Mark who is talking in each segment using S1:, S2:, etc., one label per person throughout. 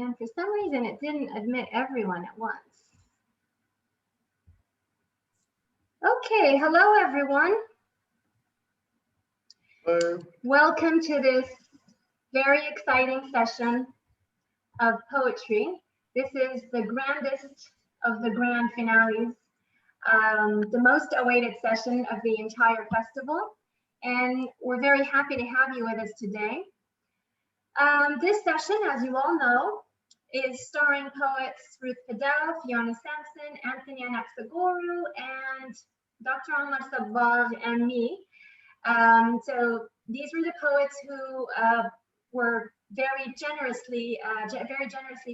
S1: And for some reason, it didn't admit everyone at once. Okay, hello everyone.
S2: Hello.
S1: Welcome to this very exciting session of poetry. This is the grandest of the grand finales, the most awaited session of the entire festival. And we're very happy to have you with us today. This session, as you all know, is starring poets Ruth Padel, Fiona Sampson, Anthony Anaxagorou, and Dr. Omar Sabbagh and me. So these were the poets who were very generously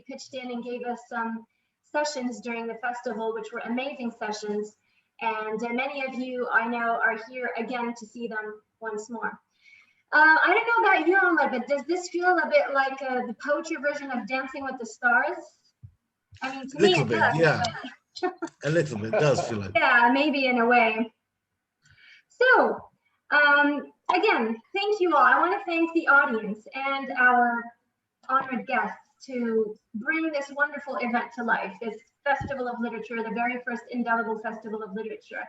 S1: pitched in and gave us some sessions during the festival, which were amazing sessions. And many of you I know are here again to see them once more. I don't know about you, Omar, but does this feel a bit like the poetry version of Dancing with the Stars? I mean, to me it does.
S2: Yeah.
S1: But...
S2: A little bit does feel like.
S1: Yeah, maybe in a way. So, again, thank you all. I want to thank the audience and our honored guests to bring this wonderful event to life, this Festival of Literature, the very first indelible Festival of Literature,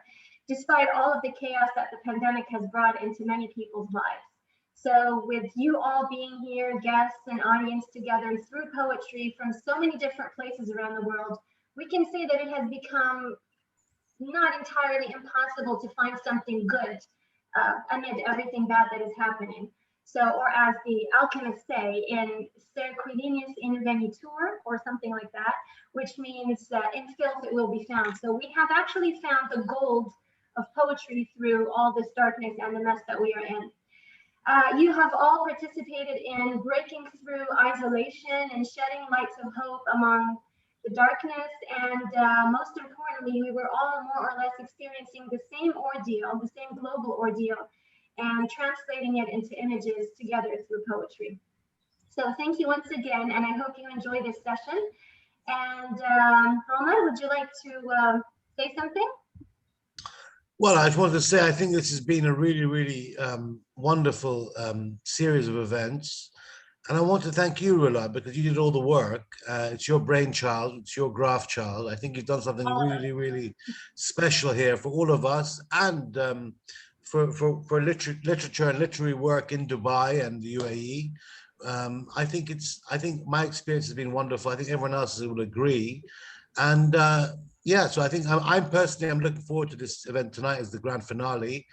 S1: despite all of the chaos that the pandemic has brought into many people's lives. So with you all being here, guests and audience together through poetry from so many different places around the world, we can say that it has become not entirely impossible to find something good amid everything bad that is happening. So, or as the alchemists say, in se quidinius invenitur, or something like that, which means in filth it will be found. So we have actually found the gold of poetry through all this darkness and the mess that we are in. You have all participated in breaking through isolation and shedding lights of hope among the darkness, and most importantly, we were all more or less experiencing the same ordeal, the same global ordeal, and translating it into images together through poetry. So thank you once again, and I hope you enjoy this session. And Omar, would you like to say something?
S2: Well, I just wanted to say, I think this has been a really, really wonderful series of events. And I want to thank you, Roula, because you did all the work. It's your brainchild, it's your graft child. I think you've done something really, really special here for all of us, and for literature and literary work in Dubai and the UAE. I think my experience has been wonderful. I think everyone else will agree. And yeah, so I think I'm looking forward to this event tonight as the grand finale.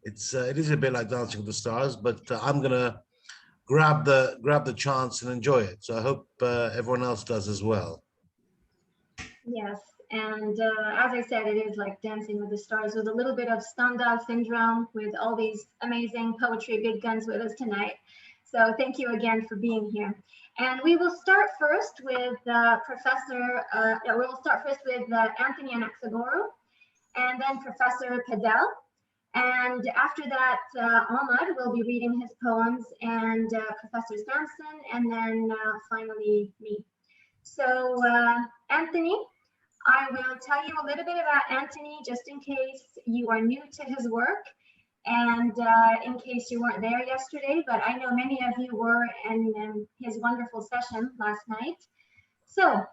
S2: It is a bit like Dancing with the Stars, but I'm gonna grab the chance and enjoy it. So I hope everyone else does as well.
S1: Yes, and as I said, it is like Dancing with the Stars with a little bit of Stendhal syndrome, with all these amazing poetry big guns with us tonight. So thank you again for being here. And we will start first with Anthony Anaxagorou, and then Professor Padel. And after that, Omar will be reading his poems, and Professor Sampson, and then finally me. So Anthony, I will tell you a little bit about Anthony just in case you are new to his work, and in case you weren't there yesterday, but I know many of you were in his wonderful session last night. So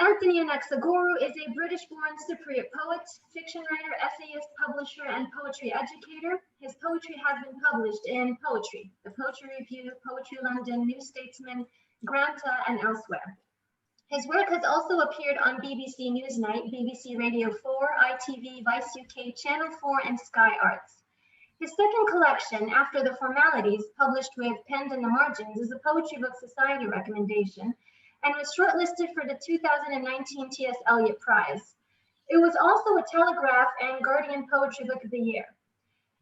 S1: Anthony Anaxagorou is a British-born Cypriot poet, fiction writer, essayist, publisher, and poetry educator. His poetry has been published in Poetry, The Poetry Review, Poetry London, New Statesman, Granta, and elsewhere. His work has also appeared on BBC Newsnight, BBC Radio 4, ITV, Vice UK, Channel 4, and Sky Arts. His second collection, After the Formalities, published with Penned in the Margins, is a Poetry Book Society recommendation, and was shortlisted for the 2019 T.S. Eliot Prize. It was also a Telegraph and Guardian Poetry Book of the Year.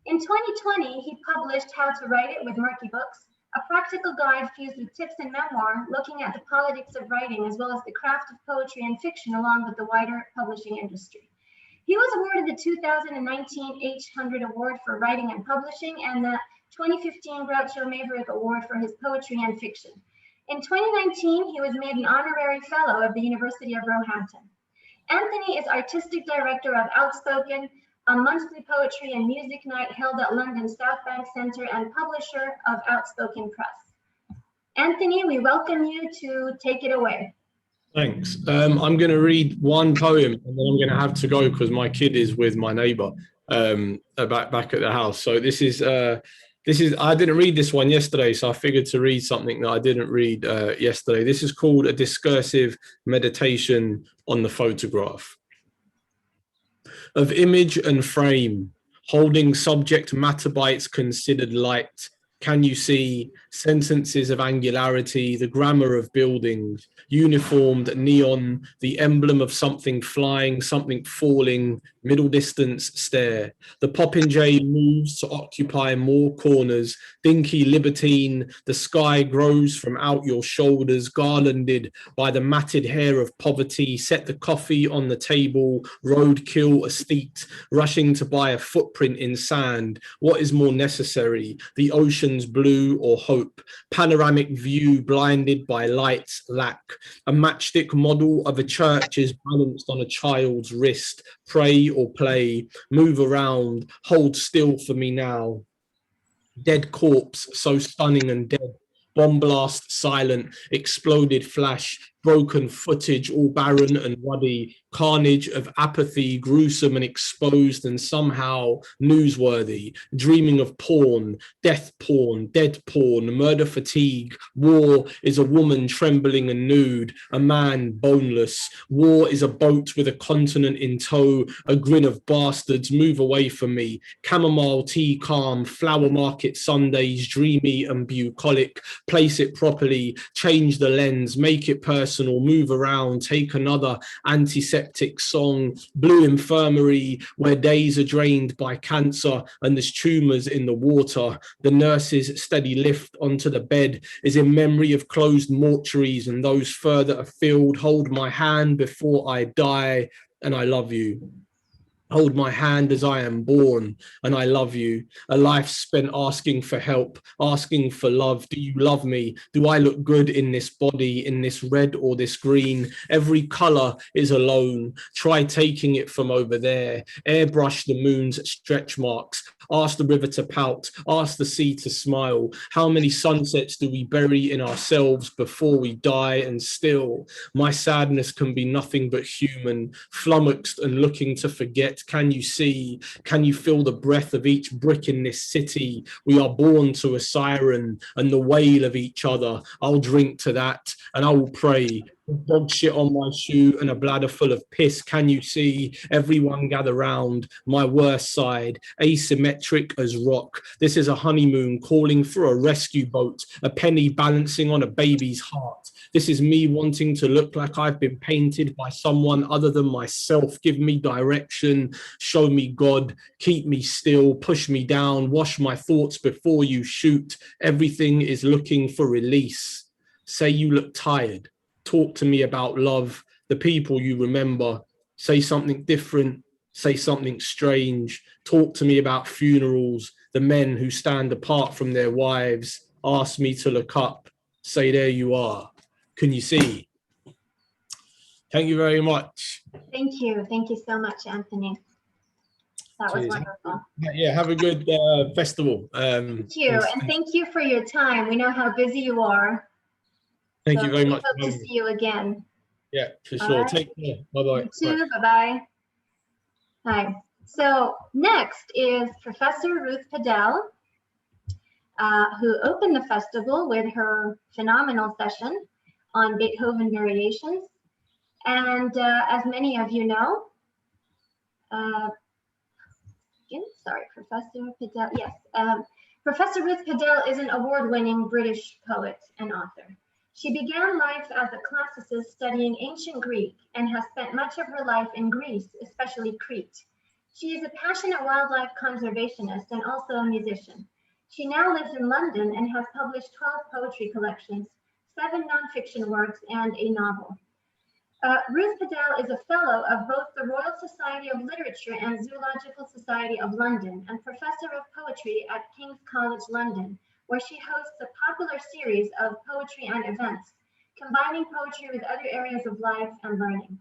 S1: In 2020, he published How to Write It with Murky Books, a practical guide fused with tips and memoir, looking at the politics of writing as well as the craft of poetry and fiction along with the wider publishing industry. He was awarded the 2019 H100 Award for Writing and Publishing and the 2015 Groucho Maverick Award for his poetry and fiction. In 2019, he was made an honorary fellow of the University of Roehampton. Anthony is artistic director of Outspoken, a monthly poetry and music night held at London South Bank Centre, and publisher of Outspoken Press. Anthony, we welcome you to take it away.
S3: Thanks. I'm going to read one poem and then I'm going to have to go because my kid is with my neighbor back at the house. So this is I didn't read this one yesterday, so I figured to read something that I didn't read yesterday. This is called A Discursive Meditation on the Photograph. Of image and frame, holding subject matter bytes considered light, can you see sentences of angularity, the grammar of buildings, uniformed neon, the emblem of something flying, something falling, middle distance stare. The popinjay moves to occupy more corners, dinky libertine, the sky grows from out your shoulders, garlanded by the matted hair of poverty, set the coffee on the table, roadkill estate, rushing to buy a footprint in sand. What is more necessary, the ocean's blue or hope? Panoramic view blinded by light's lack. A matchstick model of a church is balanced on a child's wrist. Pray or play, move around, hold still for me now. Dead corpse, so stunning and dead. Bomb blast, silent, exploded flash, broken footage, all barren and ruddy, carnage of apathy, gruesome and exposed and somehow newsworthy, dreaming of porn, death porn, dead porn, murder fatigue. War is a woman trembling and nude, a man boneless. War is a boat with a continent in tow, a grin of bastards, move away from me. Chamomile tea calm, flower market Sundays, dreamy and bucolic. Place it properly, change the lens, make it personal, move around, take another antiseptic song. Blue infirmary, where days are drained by cancer and there's tumours in the water. The nurse's steady lift onto the bed is in memory of closed mortuaries and those further afield. Hold my hand before I die, and I love you. Hold my hand as I am born, and I love you. A life spent asking for help, asking for love. Do you love me? Do I look good in this body, in this red or this green? Every color is alone. Try taking it from over there. Airbrush the moon's stretch marks. Ask the river to pout. Ask the sea to smile. How many sunsets do we bury in ourselves before we die? And still, my sadness can be nothing but human, flummoxed and looking to forget. Can you see? Can you feel the breath of each brick in this city? We are born to a siren and the wail of each other. I'll drink to that and I will pray. Dog shit on my shoe and a bladder full of piss. Can you see? Everyone gather round. My worst side, asymmetric as rock. This is a honeymoon calling for a rescue boat, a penny balancing on a baby's heart. This is me wanting to look like I've been painted by someone other than myself. Give me direction, show me God, keep me still, push me down, wash my thoughts before you shoot. Everything is looking for release. Say you look tired. Talk to me about love, the people you remember. Say something different, say something strange. Talk to me about funerals, the men who stand apart from their wives. Ask me to look up. Say, there you are. Can you see? Thank you very much.
S1: Thank you. Thank you so much, Anthony. That was wonderful.
S3: Yeah, have a good festival.
S1: Thank you. And thank you for your time. We know how busy you are.
S3: Thank you very much.
S1: Hope to see you again.
S3: Yeah, for sure. Right. Take care. Bye-bye.
S1: You too. Bye-bye. Hi. So next is Professor Ruth Padel, who opened the festival with her phenomenal session on Beethoven variations. And as many of you know, Professor Padel, yes. Professor Ruth Padel is an award-winning British poet and author. She began life as a classicist studying ancient Greek and has spent much of her life in Greece, especially Crete. She is a passionate wildlife conservationist and also a musician. She now lives in London and has published 12 poetry collections, 7 nonfiction works, and a novel. Ruth Padel is a fellow of both the Royal Society of Literature and Zoological Society of London and professor of poetry at King's College London, where she hosts a popular series of poetry and events, combining poetry with other areas of life and learning.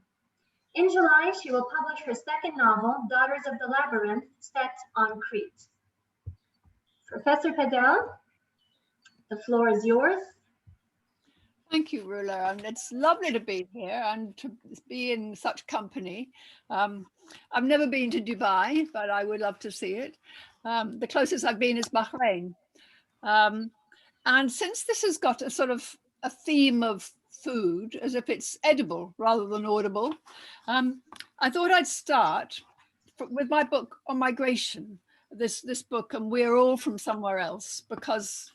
S1: In July, she will publish her second novel, Daughters of the Labyrinth, set on Crete. Professor Padel, the floor is yours.
S4: Thank you, Rula. And it's lovely to be here and to be in such company. I've never been to Dubai, but I would love to see it. The closest I've been is Bahrain. And since this has got a sort of a theme of food, as if it's edible rather than audible, I thought I'd start with my book on migration, this book, and we're all from somewhere else, because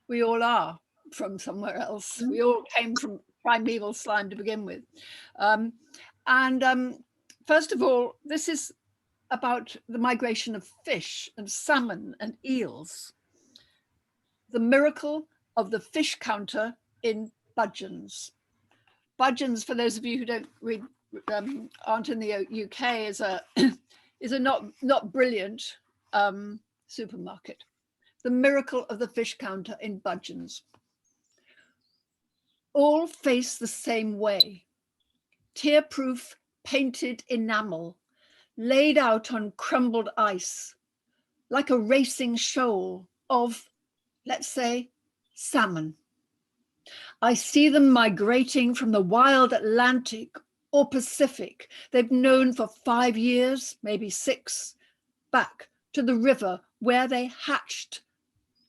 S4: we all are from somewhere else. We all came from primeval slime to begin with. First of all, this is about the migration of fish and salmon and eels. The miracle of the fish counter in Budgeons. Budgeons, for those of you who don't read, aren't in the UK, is a not brilliant supermarket. The miracle of the fish counter in Budgeons. All face the same way. Tear-proof painted enamel, laid out on crumbled ice, like a racing shoal of, let's say, salmon. I see them migrating from the wild Atlantic or Pacific they've known for 5 years, maybe 6, back to the river where they hatched,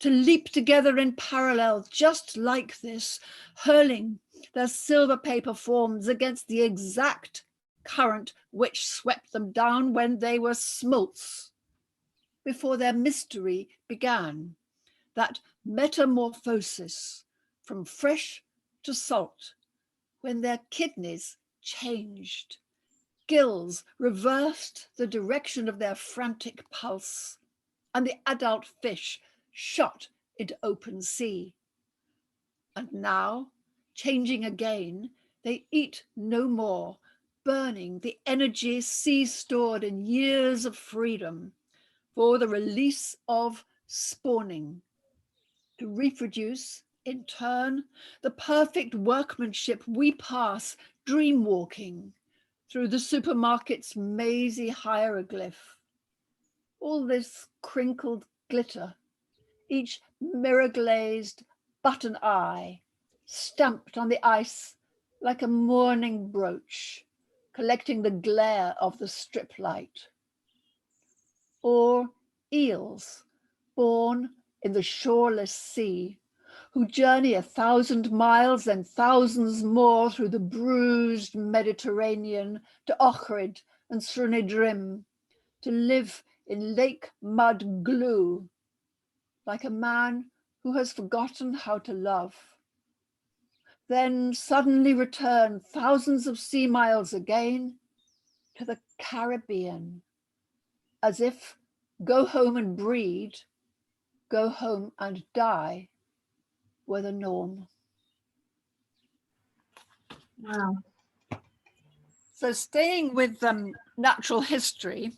S4: to leap together in parallel, just like this, hurling their silver paper forms against the exact current which swept them down when they were smolts, before their mystery began, that metamorphosis from fresh to salt, when their kidneys changed, gills reversed the direction of their frantic pulse, and the adult fish shot into open sea. And now, changing again, they eat no more, burning the energy sea stored in years of freedom for the release of spawning, to reproduce, in turn, the perfect workmanship we pass dream walking through the supermarket's mazy hieroglyph. All this crinkled glitter, each mirror-glazed button eye, stamped on the ice like a mourning brooch, collecting the glare of the strip light. Or eels, born in the shoreless sea, who journey 1,000 miles and thousands more through the bruised Mediterranean to Ohrid and Srunidrim, to live in lake mud glue, like a man who has forgotten how to love. Then suddenly return thousands of sea miles again to the Caribbean, as if go home and breed, go home and die were the norm.
S1: Wow.
S4: So staying with natural history,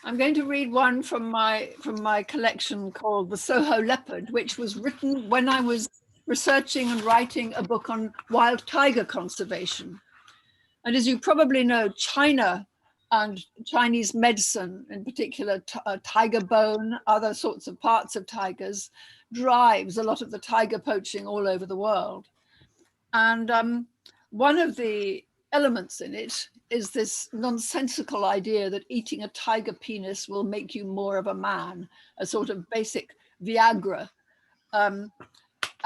S4: I'm going to read one from my collection called The Soho Leopard, which was written when I was researching and writing a book on wild tiger conservation. And as you probably know, China and Chinese medicine, in particular tiger bone, other sorts of parts of tigers, drives a lot of the tiger poaching all over the world. And one of the elements in it is this nonsensical idea that eating a tiger penis will make you more of a man, a sort of basic Viagra.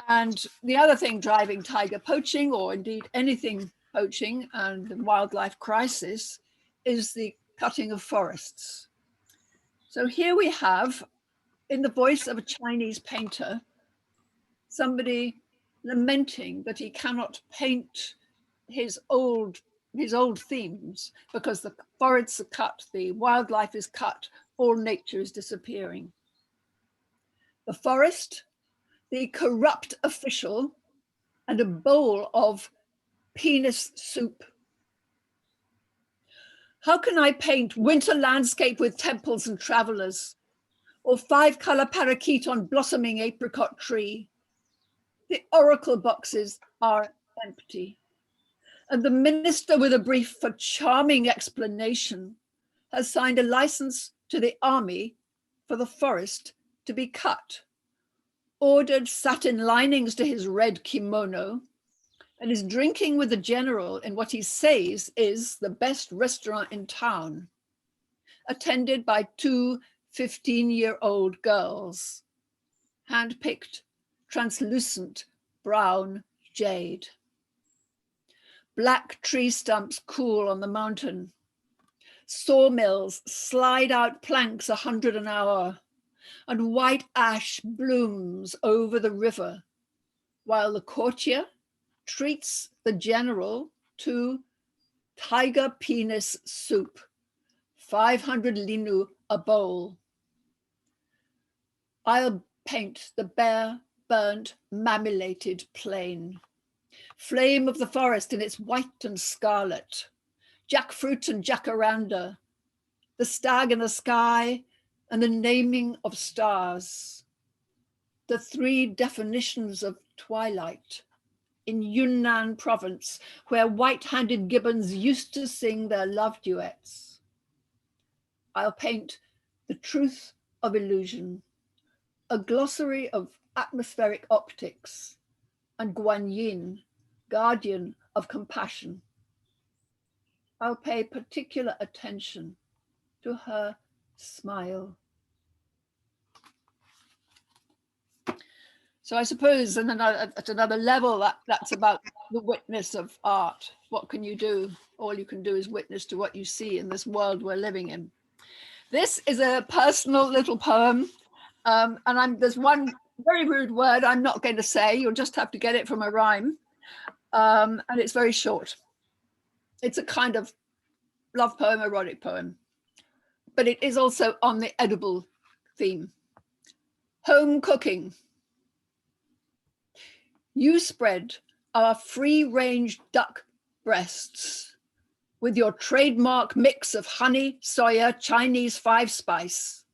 S4: And the other thing driving tiger poaching, or indeed anything poaching and the wildlife crisis, is the cutting of forests. So here we have, in the voice of a Chinese painter, somebody lamenting that he cannot paint his old themes because the forests are cut, the wildlife is cut, all nature is disappearing. The forest, the corrupt official, and a bowl of penis soup. How can I paint winter landscape with temples and travelers, or 5-color parakeet on blossoming apricot tree? The oracle boxes are empty, and the minister with a brief for charming explanation has signed a license to the army for the forest to be cut, ordered satin linings to his red kimono, and is drinking with the general in what he says is the best restaurant in town, attended by two 15-year-old girls, hand-picked, translucent brown jade. Black tree stumps cool on the mountain. Sawmills slide out planks 100 an hour, and white ash blooms over the river, while the courtier treats the general to tiger penis soup, 500 linu a bowl. I'll paint the bare, burnt, marmorated plain. Flame of the forest in its white and scarlet, jackfruit and jacaranda, the stag in the sky, and the naming of stars. The three definitions of twilight in Yunnan province, where white-handed gibbons used to sing their love duets. I'll paint the truth of illusion, a glossary of atmospheric optics, and Guanyin, guardian of compassion. I'll pay particular attention to her smile. So I suppose at another level, that's about the witness of art. What can you do? All you can do is witness to what you see in this world we're living in. This is a personal little poem. And there's one very rude word I'm not going to say. You'll just have to get it from a rhyme. And it's very short. It's a kind of love poem, erotic poem. But it is also on the edible theme. Home cooking. You spread our free-range duck breasts with your trademark mix of honey, soya, Chinese 5-spice,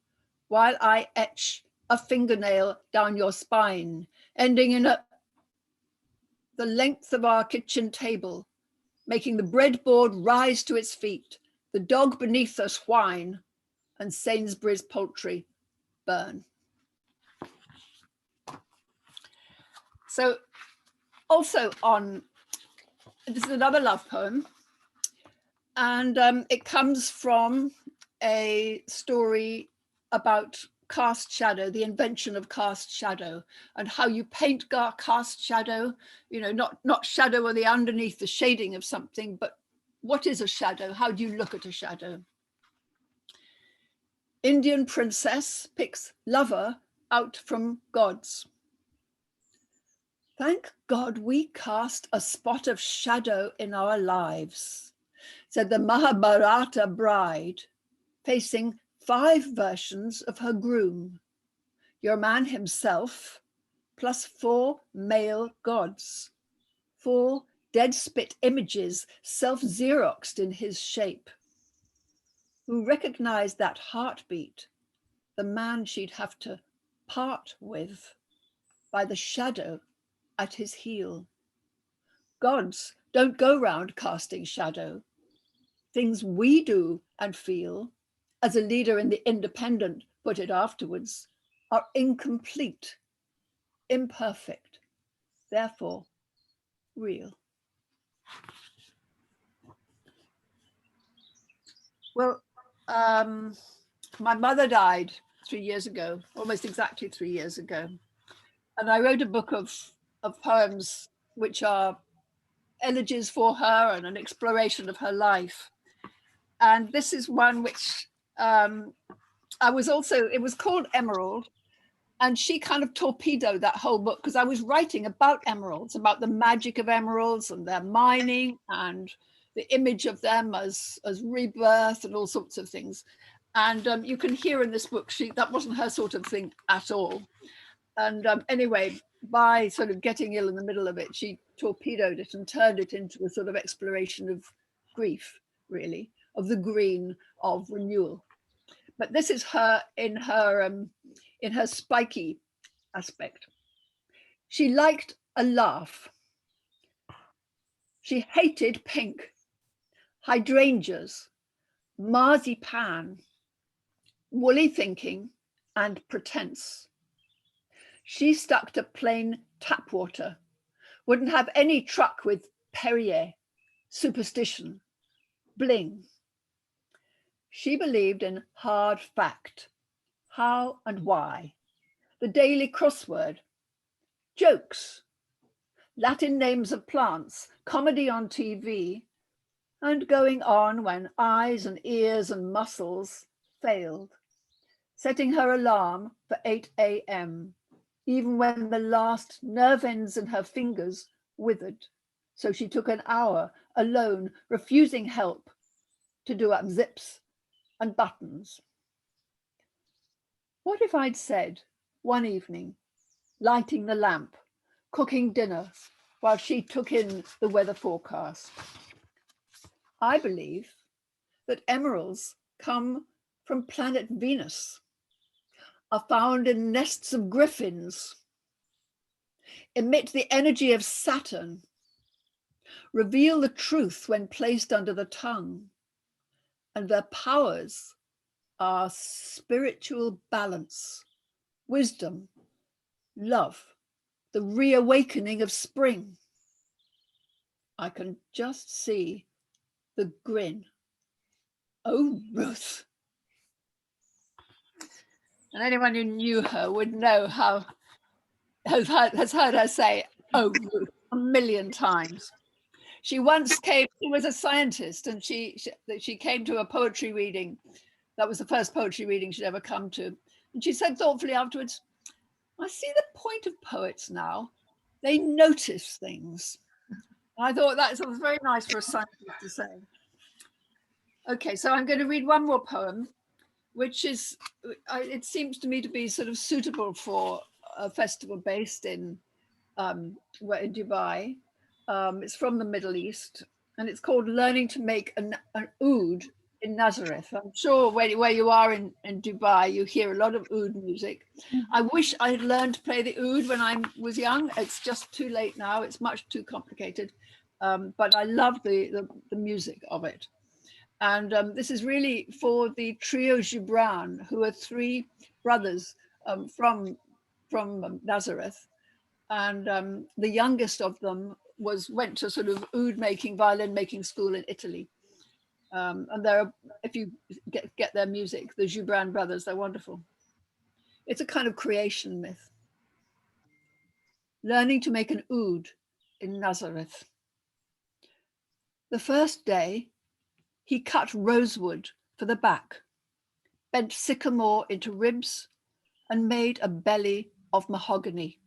S4: while I etch a fingernail down your spine, ending in the length of our kitchen table, making the breadboard rise to its feet, the dog beneath us whine, and Sainsbury's poultry burn. So also this is another love poem, and it comes from a story about cast shadow, the invention of cast shadow, and how you paint cast shadow, not shadow or the underneath, the shading of something, but what is a shadow? How do you look at a shadow? Indian princess picks lover out from gods. Thank God we cast a spot of shadow in our lives, said the Mahabharata bride, facing 5 versions of her groom, your man himself, plus 4 male gods, 4 dead spit images self-xeroxed in his shape, who recognized that heartbeat, the man she'd have to part with by the shadow at his heel. Gods don't go round casting shadow. Things we do and feel, as a leader in the Independent put it afterwards, are incomplete, imperfect, therefore real. Well, my mother died 3 years ago, almost exactly 3 years ago. And I wrote a book of poems which are elegies for her and an exploration of her life. And this is one which it was called Emerald. And she kind of torpedoed that whole book because I was writing about emeralds, about the magic of emeralds and their mining and the image of them as rebirth and all sorts of things. And you can hear in this book, that wasn't her sort of thing at all. And anyway, by sort of getting ill in the middle of it, she torpedoed it and turned it into a sort of exploration of grief, really, of the green of renewal. But this is her in her spiky aspect. She liked a laugh. She hated pink, hydrangeas, marzipan, woolly thinking, and pretense. She stuck to plain tap water, wouldn't have any truck with Perrier, superstition, bling. She believed in hard fact, how and why, the daily crossword, jokes, Latin names of plants, comedy on TV, and going on when eyes and ears and muscles failed, setting her alarm for 8 a.m., even when the last nerve ends in her fingers withered. So she took an hour alone, refusing help, to do up zips and buttons. What if I'd said one evening, lighting the lamp, cooking dinner while she took in the weather forecast? I believe that emeralds come from planet Venus, are found in nests of griffins, emit the energy of Saturn, reveal the truth when placed under the tongue, and their powers are spiritual balance, wisdom, love, the reawakening of spring. I can just see the grin. Oh, Ruth. And anyone who knew her would know how, has heard her say, oh, Ruth, a million times. She once came, she was a scientist, and she came to a poetry reading. That was the first poetry reading she'd ever come to. And she said thoughtfully afterwards, I see the point of poets now. They notice things. I thought that was very nice for a scientist to say. Okay, so I'm going to read one more poem, which is, it seems to me to be sort of suitable for a festival based in Dubai. It's from the Middle East, and it's called Learning to Make an Oud in Nazareth. I'm sure where you are in Dubai, you hear a lot of oud music. I wish I had learned to play the oud when I was young. It's just too late now. It's much too complicated, but I love the music of it. And this is really for the trio Gibran, who are three brothers from Nazareth. And the youngest of them went to sort of oud making, violin making school in Italy. And if you get their music, the Gibran brothers, they're wonderful. It's a kind of creation myth. Learning to make an oud in Nazareth. The first day, he cut rosewood for the back, bent sycamore into ribs, and made a belly of mahogany.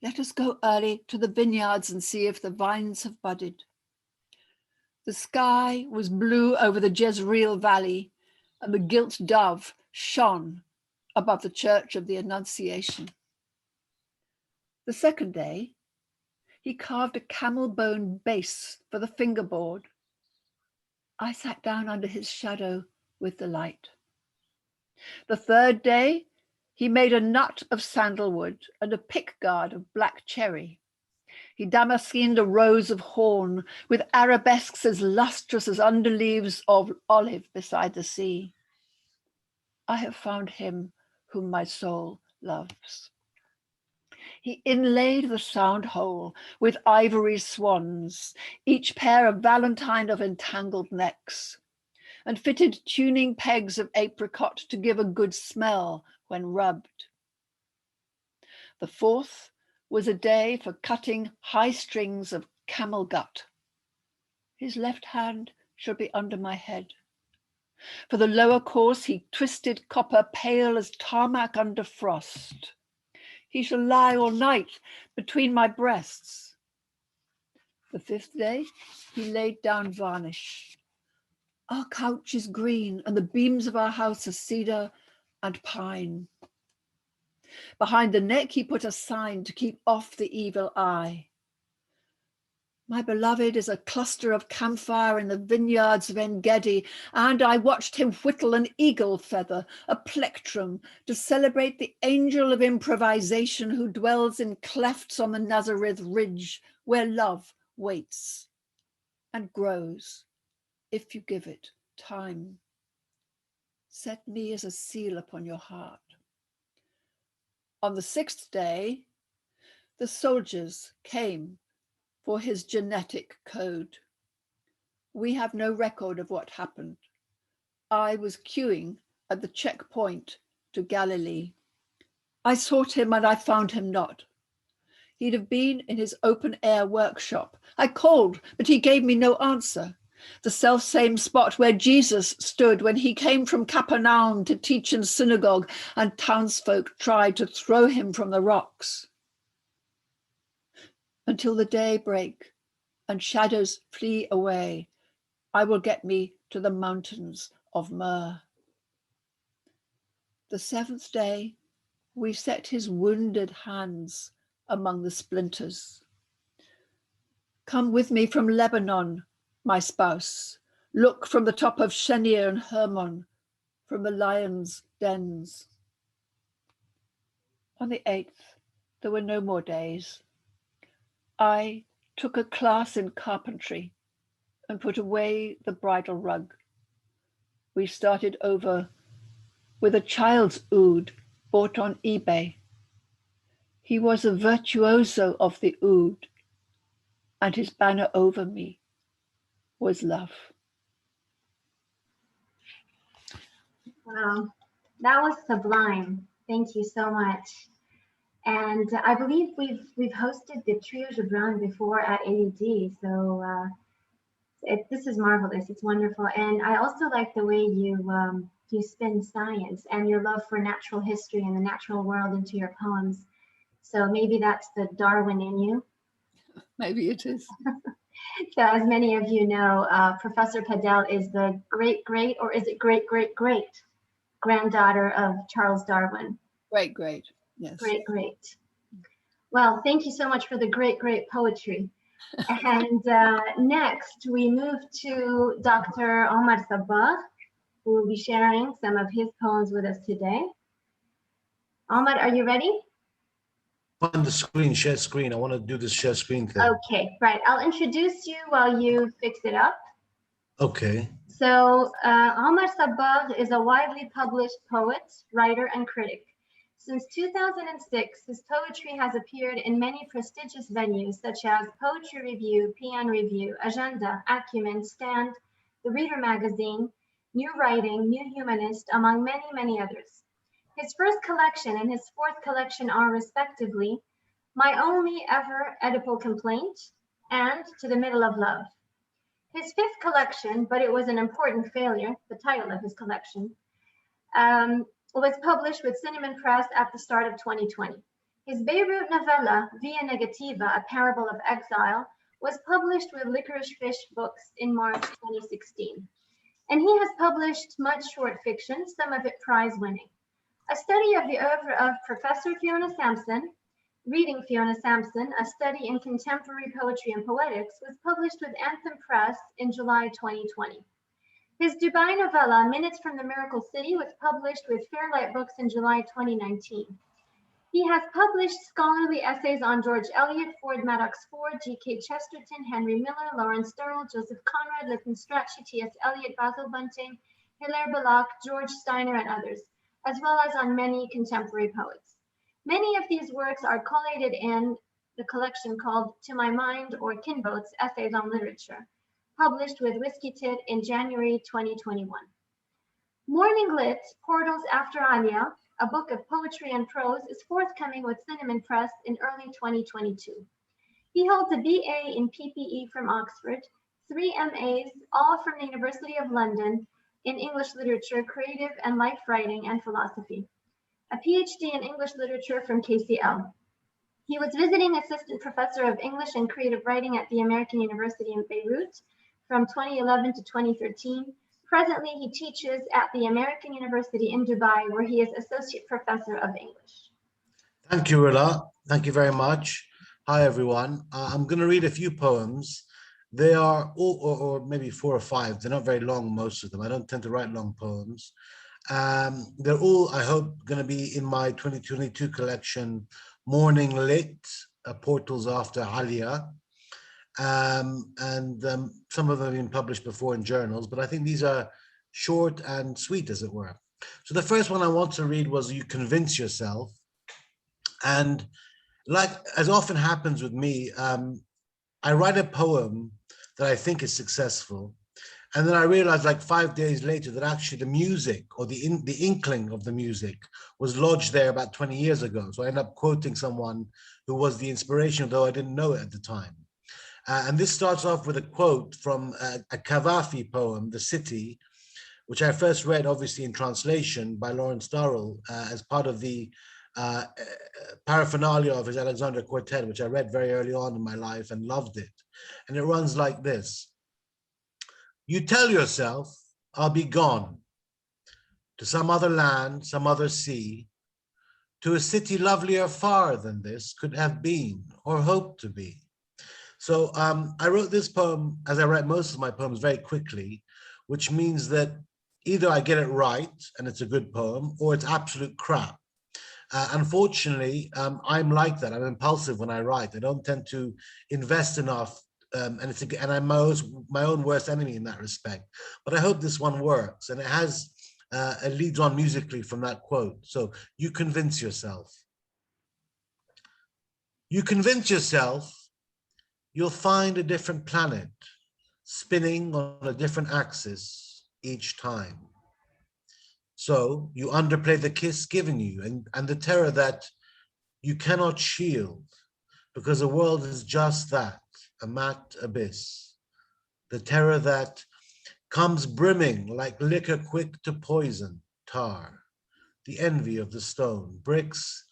S4: Let us go early to the vineyards and see if the vines have budded. The sky was blue over the Jezreel Valley, and the gilt dove shone above the Church of the Annunciation. The second day, he carved a camel bone base for the fingerboard. I sat down under his shadow with delight. The third day, he made a nut of sandalwood and a pickguard of black cherry. He damascened a rose of horn with arabesques as lustrous as underleaves of olive beside the sea. I have found him whom my soul loves. He inlaid the sound hole with ivory swans, each pair a valentine of entangled necks, and fitted tuning pegs of apricot to give a good smell when rubbed. The fourth was a day for cutting high strings of camel gut. His left hand shall be under my head. For the lower course, he twisted copper pale as tarmac under frost. He shall lie all night between my breasts. The fifth day, he laid down varnish. Our couch is green, and the beams of our house are cedar and pine. Behind the neck, he put a sign to keep off the evil eye. My beloved is a cluster of camphire in the vineyards of En-Gedi, and I watched him whittle an eagle feather, a plectrum, to celebrate the angel of improvisation who dwells in clefts on the Nazareth Ridge, where love waits and grows, if you give it time. Set me as a seal upon your heart. On the sixth day, The soldiers came for his genetic code. We have no record of what happened. I was queuing at the checkpoint to Galilee. I sought him and I found him not. He'd have been in his open-air workshop. I called, but he gave me no answer. The self-same spot where Jesus stood when he came from Capernaum to teach in synagogue and townsfolk tried to throw him from the rocks. Until the day break and shadows flee away, I will get me to the mountains of myrrh. The seventh day, we set his wounded hands among the splinters. Come with me from Lebanon, my spouse. Look from the top of Shenir and Hermon, from the lions' dens. On the 8th, there were no more days. I took a class in carpentry and put away the bridal rug. We started over with a child's oud bought on eBay. He was a virtuoso of the oud, and his banner over me was love.
S1: Wow, that was sublime. Thank you so much. And I believe we've hosted the Trio Gibran before at AED, so this is marvelous. It's wonderful, and I also like the way you spin science and your love for natural history and the natural world into your poems. So maybe that's the Darwin in you.
S4: Maybe it is.
S1: So as many of you know, Professor Padel is the great, or is it great granddaughter of Charles Darwin?
S4: Great, yes.
S1: Great. Well, thank you so much for the great poetry. And next we move to Dr. Omar Sabbagh, who will be sharing some of his poems with us today. Omar, are you ready?
S2: On the screen, share screen. I want to do this share screen thing.
S1: Okay, right. I'll introduce you while you fix it up.
S2: Okay.
S1: So Omar Sabbagh is a widely published poet, writer, and critic. Since 2006, his poetry has appeared in many prestigious venues such as Poetry Review, PN Review, Agenda, Acumen, Stand, The Reader Magazine, New Writing, New Humanist, among many others. His first collection and his fourth collection are respectively My Only Ever Oedipal Complaint and To the Middle of Love. His fifth collection, but it was an important failure, the title of his collection, was published with Cinnamon Press at the start of 2020. His Beirut novella, Via Negativa, A Parable of Exile, was published with Licorice Fish Books in March 2016. And he has published much short fiction, some of it prize-winning. A study of the oeuvre of Professor Fiona Sampson, Reading Fiona Sampson, a study in contemporary poetry and poetics, was published with Anthem Press in July 2020. His Dubai novella, Minutes from the Miracle City, was published with Fairlight Books in July 2019. He has published scholarly essays on George Eliot, Ford Madox Ford, G.K. Chesterton, Henry Miller, Lawrence Durrell, Joseph Conrad, Lytton Strachey, T.S. Eliot, Basil Bunting, Hilaire Belloc, George Steiner, and others, as well as on many contemporary poets. Many of these works are collated in the collection called To My Mind, or Kinboat's Essays on Literature, published with Whiskey Tit in January 2021. Morning Lit, Portals After Alia, a book of poetry and prose, is forthcoming with Cinnamon Press in early 2022. He holds a BA in PPE from Oxford, 3 MAs, all from the University of London, in English Literature, Creative and Life Writing, and Philosophy, a PhD in English Literature from KCL. He was visiting assistant professor of English and creative writing at the American University in Beirut from 2011 to 2013. Presently, he teaches at the American University in Dubai, where he is associate professor of English.
S2: Thank you, Rilla. Thank you very much. Hi, everyone. I'm going to read a few poems. They are all, or maybe 4 or 5. They're not very long, most of them. I don't tend to write long poems. They're all, I hope, going to be in my 2022 collection, Morning Lit, Portals After Alia. Some of them have been published before in journals, but I think these are short and sweet, as it were. So the first one I want to read was You Convince Yourself. And Like as often happens with me, I write a poem that I think is successful. And then I realized like 5 days later that actually the music or the inkling of the music was lodged there about 20 years ago. So I ended up quoting someone who was the inspiration, though I didn't know it at the time. And this starts off with a quote from a Cavafy poem, The City, which I first read obviously in translation by Lawrence Durrell as part of the paraphernalia of his Alexander Quartet, which I read very early on in my life and loved it. And it runs like this. You tell yourself, I'll be gone to some other land, some other sea, to a city lovelier far than this could have been or hoped to be. So I wrote this poem, as I write most of my poems, very quickly, which means that either I get it right and it's a good poem, or it's absolute crap. Unfortunately, I'm like that. I'm impulsive when I write. I don't tend to invest enough, and I'm my own worst enemy in that respect. But I hope this one works, and it leads on musically from that quote. So you convince yourself. You convince yourself you'll find a different planet spinning on a different axis each time. So you underplay the kiss given you and the terror that you cannot shield, because the world is just that, a matte abyss. The terror that comes brimming like liquor quick to poison, tar, the envy of the stone, bricks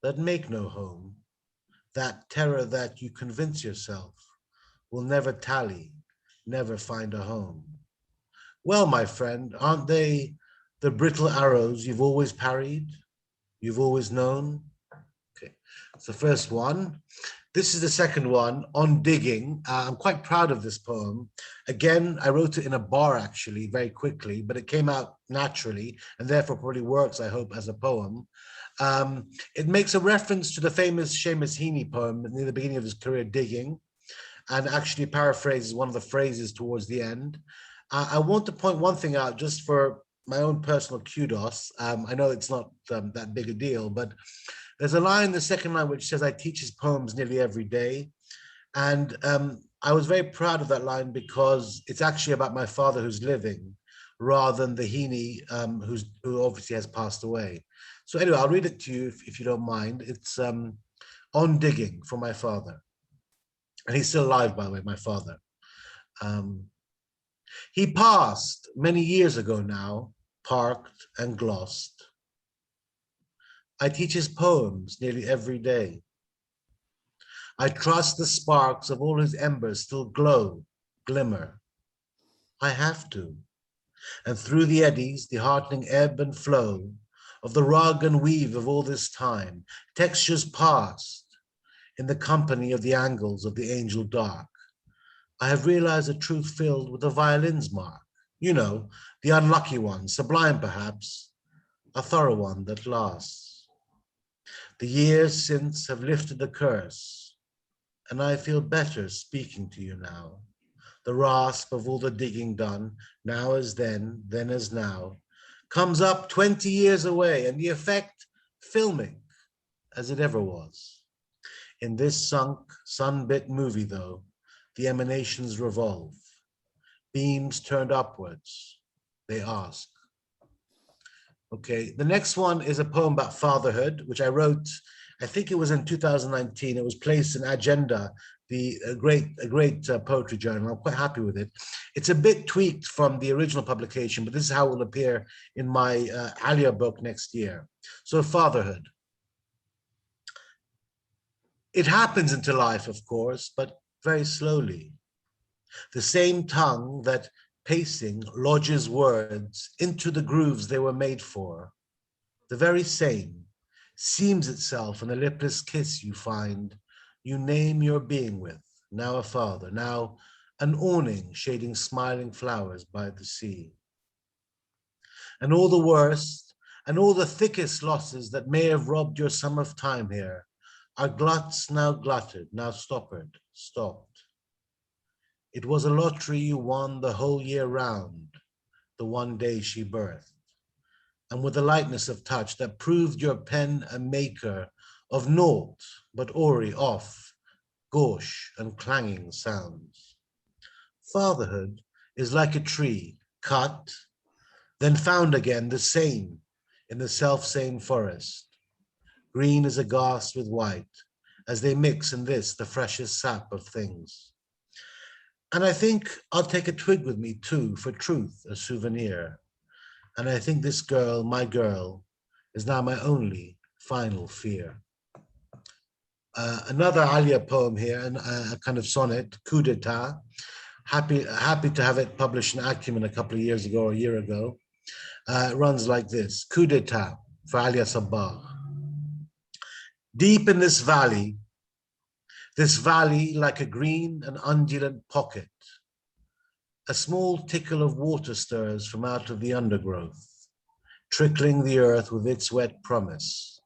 S2: that make no home. That terror that you convince yourself will never tally, never find a home. Well, my friend, aren't they the brittle arrows you've always parried, you've always known? Okay, it's the first one. This is the second one, On Digging. I'm quite proud of this poem. Again, I wrote it in a bar, actually, very quickly, but it came out naturally, and therefore probably works, I hope, as a poem. It makes a reference to the famous Seamus Heaney poem near the beginning of his career, Digging, and actually paraphrases one of the phrases towards the end. I want to point one thing out just for my own personal kudos. I know it's not that big a deal, but there's a line in the second line which says, I teach his poems nearly every day. And I was very proud of that line because it's actually about my father who's living rather than the Heaney who obviously has passed away. So anyway, I'll read it to you if you don't mind. It's On Digging for my father. And he's still alive, by the way, my father. He passed many years ago now, parked and glossed. I teach his poems nearly every day. I trust the sparks of all his embers still glow, glimmer. I have to. And through the eddies, the heartening ebb and flow of the rug and weave of all this time, textures past in the company of the angles of the angel dark. I have realized a truth filled with a violin's mark. You know, the unlucky one, sublime perhaps, a thorough one that lasts. The years since have lifted the curse, and I feel better speaking to you now. The rasp of all the digging done, now as then as now, comes up 20 years away, and the effect filmic as it ever was. In this sunk, sun-bit movie, though, the emanations revolve. Beams turned upwards, they ask. Okay, the next one is a poem about fatherhood, which I wrote, I think it was in 2019. It was placed in Agenda, a great poetry journal. I'm quite happy with it. It's a bit tweaked from the original publication, but this is how it will appear in my Alia book next year. So fatherhood. It happens into life, of course, but very slowly. The same tongue that, pacing, lodges words into the grooves they were made for, the very same, seams itself in the lipless kiss you find, you name your being with, now a father, now an awning shading smiling flowers by the sea. And all the worst, and all the thickest losses that may have robbed your sum of time here, are gluts now glutted, now stoppered, stopped. It was a lottery you won the whole year round, the one day she birthed, and with a lightness of touch that proved your pen a maker of naught but ori off, gauche and clanging sounds. Fatherhood is like a tree cut, then found again the same in the self-same forest. Green is aghast with white, as they mix in this, the freshest sap of things. And I think I'll take a twig with me too, for truth, a souvenir. And I think this girl, my girl, is now my only final fear. Another Alia poem here, and a kind of sonnet, Coup d'etat. Happy to have it published in Acumen a couple of years ago or a year ago. It runs like this: Coup d'etat for Omar Sabbagh. Deep in this valley like a green and undulant pocket, a small tickle of water stirs from out of the undergrowth, trickling the earth with its wet promise,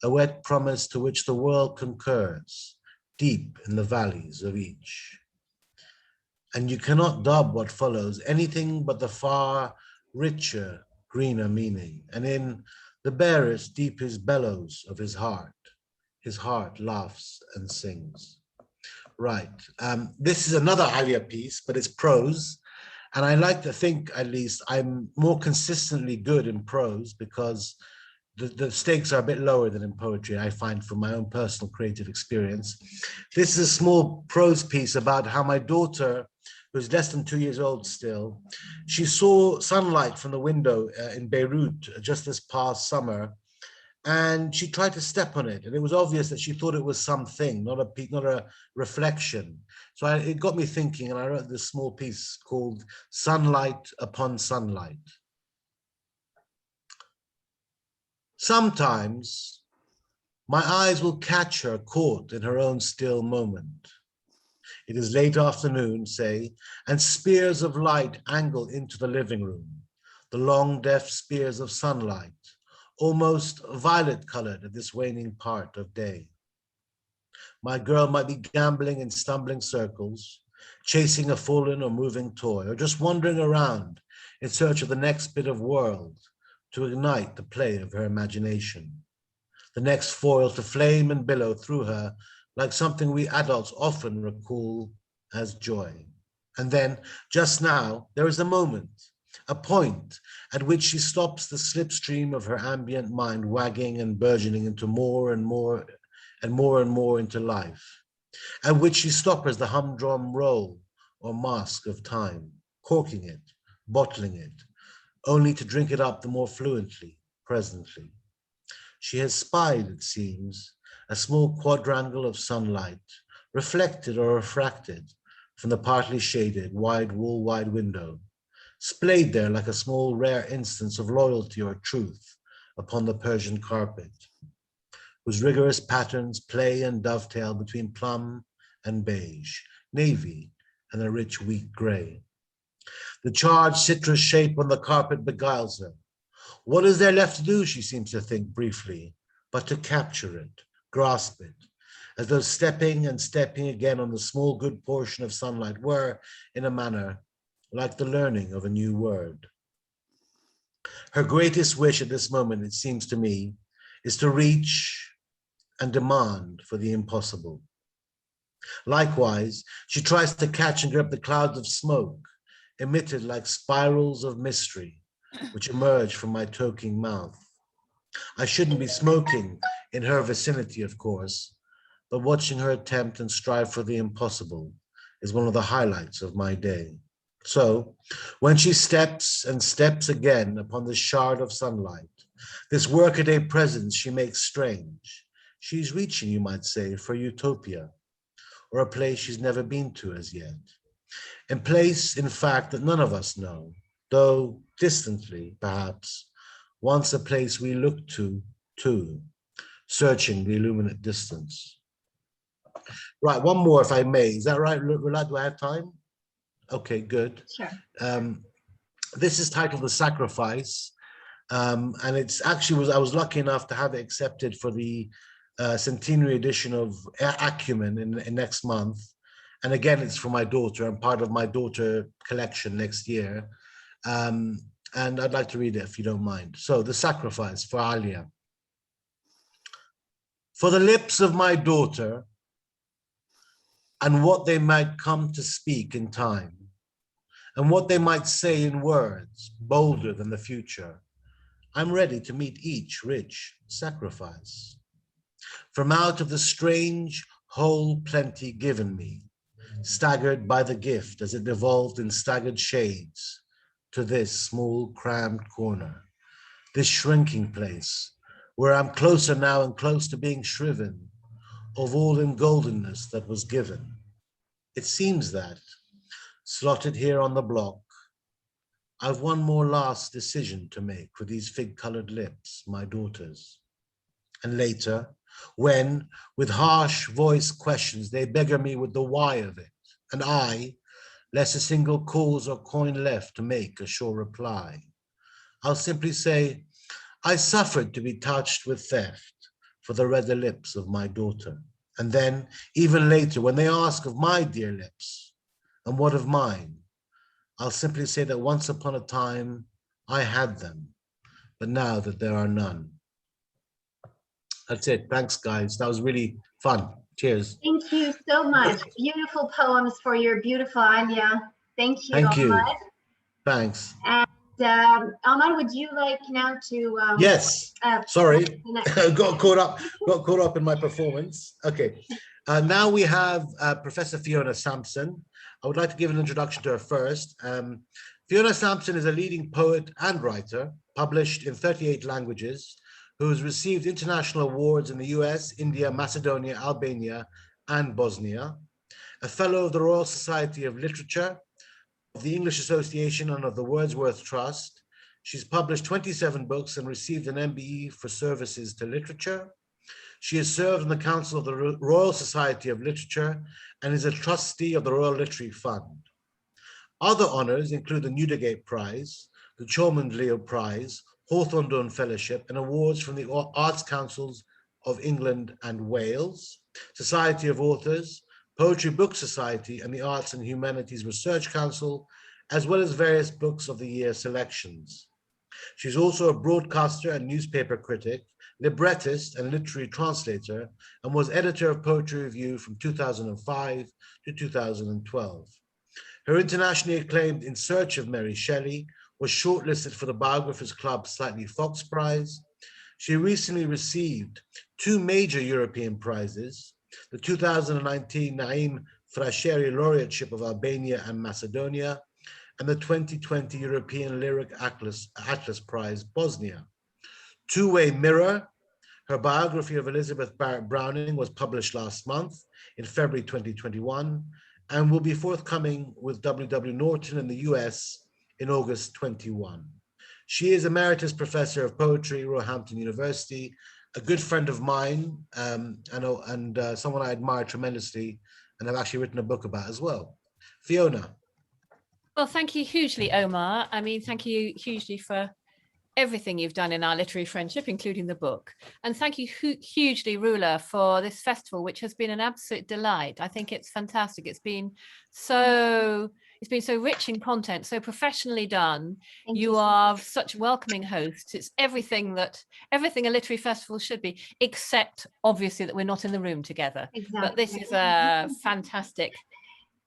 S2: a wet promise to which the world concurs, deep in the valleys of each. And you cannot dub what follows anything but the far richer, greener meaning. And in the barest, deepest bellows of his heart laughs and sings. Right, this is another Alia piece, but it's prose. And I like to think, at least, I'm more consistently good in prose because the stakes are a bit lower than in poetry, I find, from my own personal creative experience. This is a small prose piece about how my daughter, who's less than 2 years old still, she saw sunlight from the window in Beirut just this past summer, and she tried to step on it, and it was obvious that she thought it was something, not a reflection. So it got me thinking, and I wrote this small piece called Sunlight Upon Sunlight. Sometimes my eyes will catch her caught in her own still moment. It is late afternoon, say, and spears of light angle into the living room, the long deft spears of sunlight, almost violet-colored at this waning part of day. My girl might be gambling in stumbling circles, chasing a fallen or moving toy, or just wandering around in search of the next bit of world to ignite the play of her imagination, the next foil to flame and billow through her like something we adults often recall as joy. And then, just now, there is a moment, a point at which she stops the slipstream of her ambient mind wagging and burgeoning into more and more and more and more into life, at which she stoppers the humdrum roll or mask of time, corking it, bottling it, only to drink it up the more fluently, presently. She has spied, it seems, a small quadrangle of sunlight, reflected or refracted from the partly shaded, wide wool-wide window, splayed there like a small rare instance of loyalty or truth upon the Persian carpet, whose rigorous patterns play and dovetail between plum and beige, navy and a rich wheat gray. The charged citrus shape on the carpet beguiles her. What is there left to do, she seems to think briefly, but to capture it, grasp it, as though stepping and stepping again on the small good portion of sunlight were, in a manner, like the learning of a new word. Her greatest wish at this moment, it seems to me, is to reach and demand for the impossible. Likewise, she tries to catch and grip the clouds of smoke, emitted like spirals of mystery, which emerge from my choking mouth. I shouldn't be smoking in her vicinity, of course, but watching her attempt and strive for the impossible is one of the highlights of my day. So, when she steps and steps again upon this shard of sunlight, this workaday presence she makes strange, she's reaching, you might say, for utopia, or a place she's never been to as yet. A place, in fact, that none of us know, though distantly, perhaps, once a place we look to, too, searching the illuminate distance. Right, one more, if I may. Is that right, Roula? Do I have time? Okay, good.
S1: Sure.
S2: This is titled The Sacrifice, and it's actually, I was lucky enough to have it accepted for the centenary edition of Acumen in next month. And again, it's for my daughter. I'm part of my daughter collection next year. And I'd like to read it if you don't mind. So, The Sacrifice for Alia. For the lips of my daughter and what they might come to speak in time, and what they might say in words bolder than the future, I'm ready to meet each rich sacrifice. From out of the strange whole plenty given me, staggered by the gift as it devolved in staggered shades, to this small crammed corner, this shrinking place, where I'm closer now and close to being shriven of all in goldenness that was given. It seems that, slotted here on the block, I've one more last decision to make for these fig-colored lips, my daughters. And later, when, with harsh voice questions, they beggar me with the why of it, and I, less a single cause or coin left to make a sure reply, I'll simply say, I suffered to be touched with theft for the redder lips of my daughter. And then, even later, when they ask of my dear lips, and what of mine, I'll simply say that once upon a time I had them, but now that there are none. That's it. Thanks, guys. That was really fun. Cheers.
S1: Thank you so much. Beautiful poems for your beautiful Anya. Thank you.
S2: Thank you.
S1: Ahmad.
S2: Thanks.
S1: And Ahmad, would you like now to?
S2: Yes. Sorry, got caught up in my performance. Okay. Now we have Professor Fiona Sampson. I would like to give an introduction to her first. Fiona Sampson is a leading poet and writer, published in 38 languages, who has received international awards in the US, India, Macedonia, Albania, and Bosnia, a fellow of the Royal Society of Literature, of the English Association, and of the Wordsworth Trust. She's published 27 books and received an MBE for services to literature. She has served on the Council of the Royal Society of Literature and is a trustee of the Royal Literary Fund. Other honors include the Newdigate Prize, the Cholmondeley Leo Prize, Hawthorne Dunn Fellowship, and awards from the Arts Councils of England and Wales, Society of Authors, Poetry Book Society, and the Arts and Humanities Research Council, as well as various Books of the Year selections. She's also a broadcaster and newspaper critic, librettist and literary translator, and was editor of Poetry Review from 2005 to 2012. Her internationally acclaimed In Search of Mary Shelley was shortlisted for the Biographers Club Slightly Fox Prize. She recently received 2 major European prizes, the 2019 Naim Frasheri Laureateship of Albania and Macedonia, and the 2020 European Lyric Atlas Prize, Bosnia. Two-Way Mirror, her biography of Elizabeth Barrett Browning, was published last month in February 2021 and will be forthcoming with W.W. Norton in the US in August 21. She is Emeritus Professor of Poetry, Roehampton University, a good friend of mine, and someone I admire tremendously and have actually written a book about as well. Fiona.
S5: Well, thank you hugely, Omar. I mean, thank you hugely for everything you've done in our literary friendship, including the book. And thank you hugely, Roula, for this festival, which has been an absolute delight. I think it's fantastic. It's been so rich in content, so professionally done. You are such welcoming hosts. It's everything a literary festival should be, except obviously that we're not in the room together. Exactly. But this is a fantastic.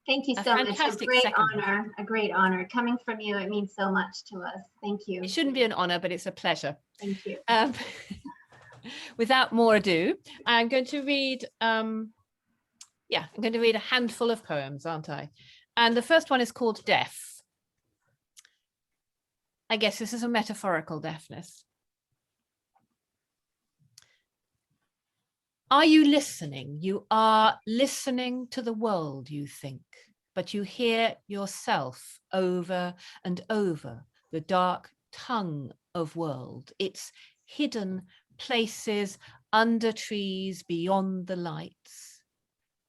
S1: Thank you so much. A great honor. Coming from you, it means so much to us. Thank you.
S5: It shouldn't be an honor, but it's a pleasure.
S1: Thank you.
S5: Without more ado, I'm going to read, a handful of poems, aren't I? And the first one is called Deaf. I guess this is a metaphorical deafness. Are you listening? You are listening to the world, you think, but you hear yourself over and over, the dark tongue of world, its hidden places under trees beyond the lights.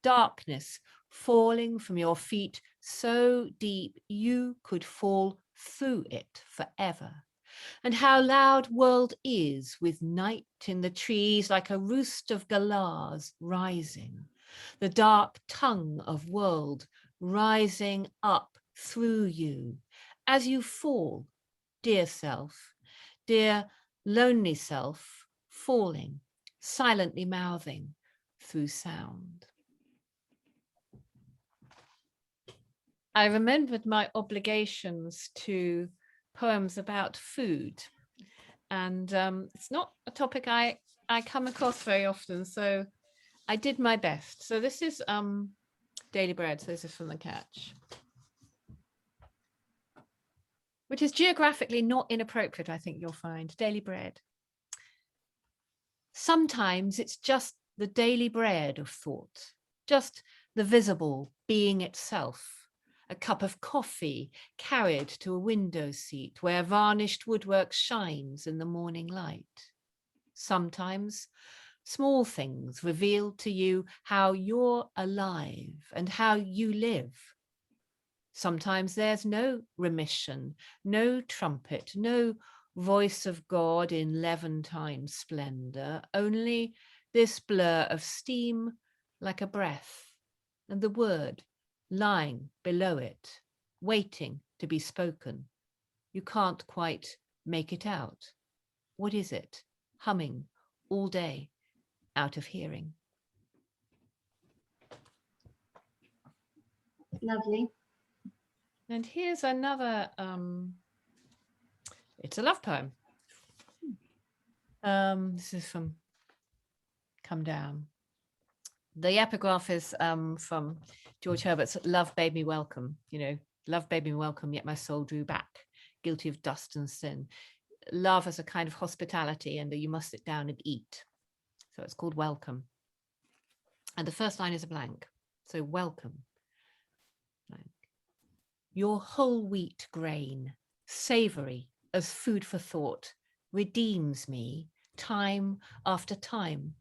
S5: Darkness falling from your feet so deep you could fall through it forever. And how loud world is with night in the trees like a roost of galahs rising, the dark tongue of world rising up through you as you fall, dear self, dear lonely self, falling silently mouthing through sound. I remembered my obligations to poems about food, and it's not a topic I come across very often, so I did my best. So this is Daily Bread, so this is from the Catch, which is geographically not inappropriate, I think you'll find. Daily Bread. Sometimes it's just the daily bread of thought, just the visible being itself, a cup of coffee carried to a window seat where varnished woodwork shines in the morning light. Sometimes small things reveal to you how you're alive and how you live. Sometimes there's no remission, no trumpet, no voice of God in Levantine splendor, only this blur of steam like a breath, and the word lying below it, waiting to be spoken. You can't quite make it out. What is it? Humming all day, out of hearing.
S1: Lovely.
S5: And here's another, it's a love poem. This is from Come Down. The epigraph is from George Herbert's Love Bade Me Welcome. You know, love bade me welcome, yet my soul drew back, guilty of dust and sin. Love as a kind of hospitality, and you must sit down and eat. So it's called Welcome. And the first line is a blank. So welcome. Blank. Your whole wheat grain, savory as food for thought, redeems me time after time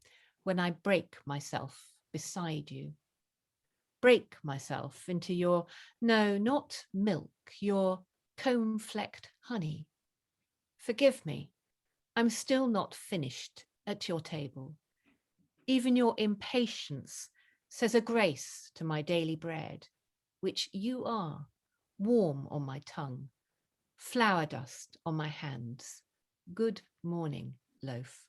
S5: when I break myself beside you. Break myself into your, no, not milk, your comb-flecked honey. Forgive me, I'm still not finished at your table. Even your impatience says a grace to my daily bread, which you are, warm on my tongue, flour dust on my hands. Good morning, loaf.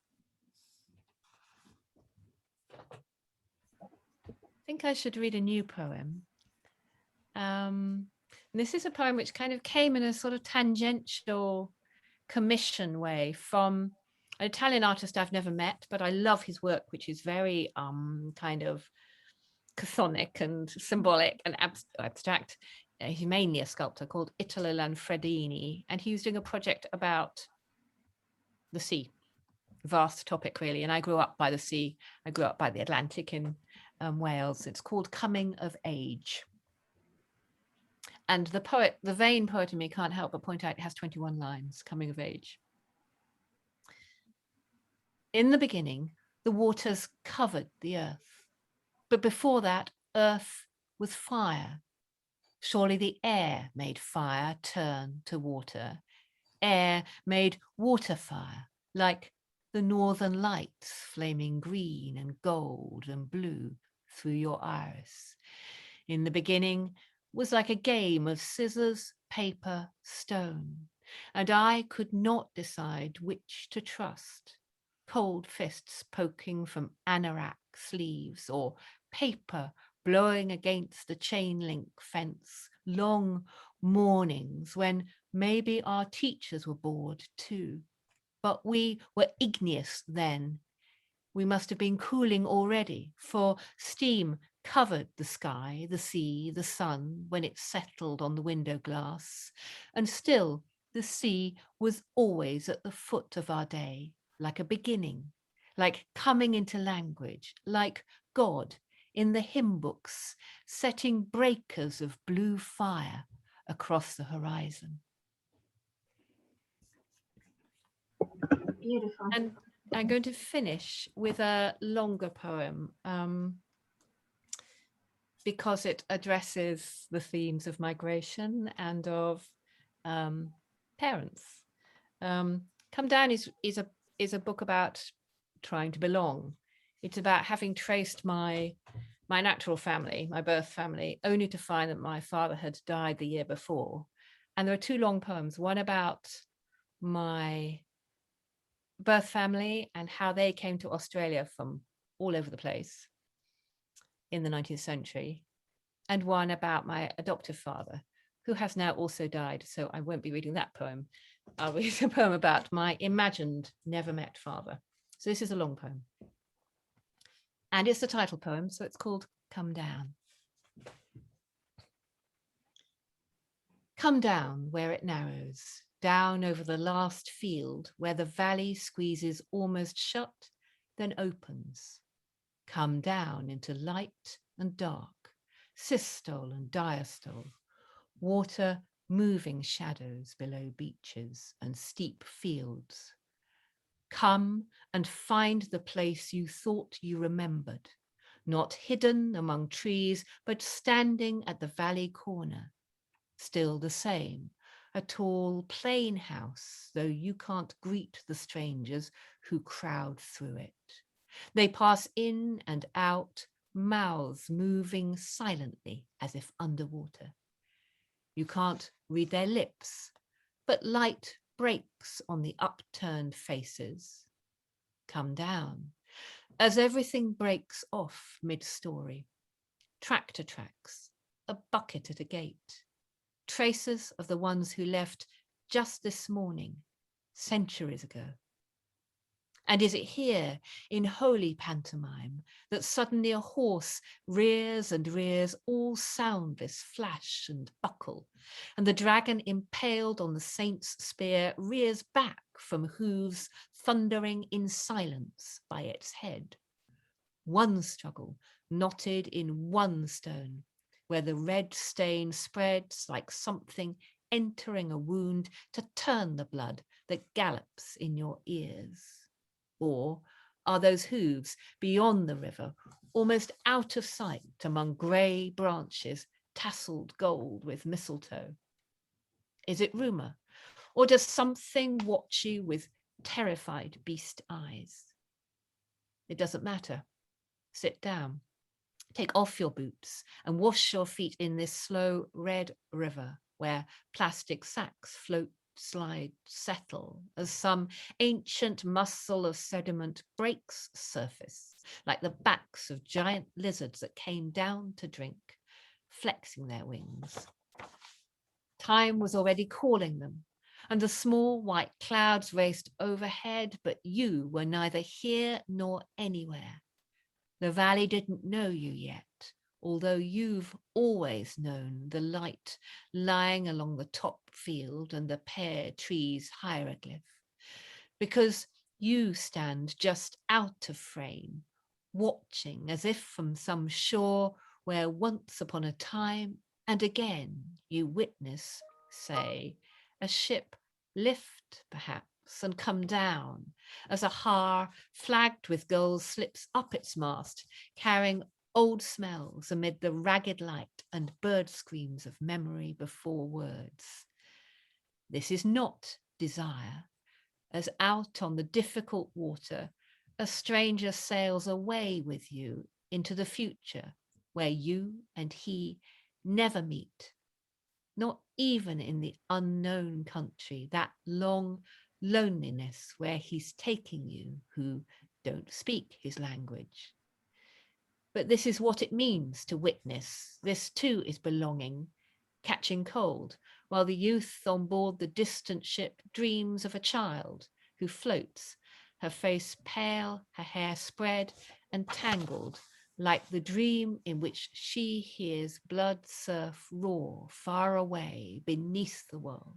S5: I think I should read a new poem. This is a poem which kind of came in a sort of tangential commission way from an Italian artist I've never met, but I love his work, which is very kind of chthonic and symbolic and abstract. He's mainly a sculptor called Italo Lanfredini, and he was doing a project about the sea. Vast topic, really. And I grew up by the sea. I grew up by the Atlantic in Wales. It's called Coming of Age. And the poet, the vain poet in me can't help but point out it has 21 lines, Coming of Age. In the beginning, the waters covered the earth. But before that, earth was fire. Surely the air made fire turn to water. Air made water fire, like the northern lights flaming green and gold and blue through your iris. In the beginning was like a game of scissors, paper, stone, and I could not decide which to trust. Cold fists poking from anorak sleeves, or paper blowing against the chain link fence, long mornings when maybe our teachers were bored too. But we were igneous then. We must have been cooling already, for steam covered the sky, the sea, the sun when it settled on the window glass. And still the sea was always at the foot of our day, like a beginning, like coming into language, like God in the hymn books, setting breakers of blue fire across the horizon.
S1: Beautiful.
S5: And I'm going to finish with a longer poem because it addresses the themes of migration and of parents. Come Down is a book about trying to belong. It's about having traced my natural family, my birth family, only to find that my father had died the year before. And there are two long poems, one about my birth family and how they came to Australia from all over the place in the 19th century, and one about my adoptive father, who has now also died, so I won't be reading that poem. I'll read a poem about my imagined never met father. So this is a long poem. And it's the title poem, so it's called Come Down. Come down where it narrows, down over the last field where the valley squeezes almost shut, then opens. Come down into light and dark, systole and diastole, water moving shadows below beaches and steep fields. Come and find the place you thought you remembered, not hidden among trees, but standing at the valley corner. Still the same, a tall, plain house, though you can't greet the strangers who crowd through it. They pass in and out, mouths moving silently as if underwater. You can't read their lips, but light breaks on the upturned faces. Come down, as everything breaks off mid-story. Tractor tracks, a bucket at a gate. Traces of the ones who left just this morning, centuries ago. And is it here, in holy pantomime, that suddenly a horse rears and rears, all soundless, flash and buckle, and the dragon impaled on the saint's spear rears back from hooves thundering in silence by its head? One struggle, knotted in one stone, where the red stain spreads like something entering a wound to turn the blood that gallops in your ears. Or are those hooves beyond the river, almost out of sight among grey branches, tasseled gold with mistletoe? Is it rumour, or does something watch you with terrified beast eyes? It doesn't matter. Sit down. Take off your boots and wash your feet in this slow red river where plastic sacks float, slide, settle as some ancient muscle of sediment breaks surface, like the backs of giant lizards that came down to drink, flexing their wings. Time was already calling them, and the small white clouds raced overhead, but you were neither here nor anywhere. The valley didn't know you yet, although you've always known the light lying along the top field and the pear tree's hieroglyph, because you stand just out of frame, watching as if from some shore where once upon a time and again you witness, say, a ship lift perhaps and come down as a har flagged with gold slips up its mast, carrying old smells amid the ragged light and bird screams of memory before words. This is not desire, as out on the difficult water, a stranger sails away with you into the future where you and he never meet, not even in the unknown country, that long loneliness where he's taking you who don't speak his language. But this is what it means to witness. This too is belonging, catching cold, while the youth on board the distant ship dreams of a child who floats, her face pale, her hair spread and tangled, like the dream in which she hears blood surf roar far away beneath the world,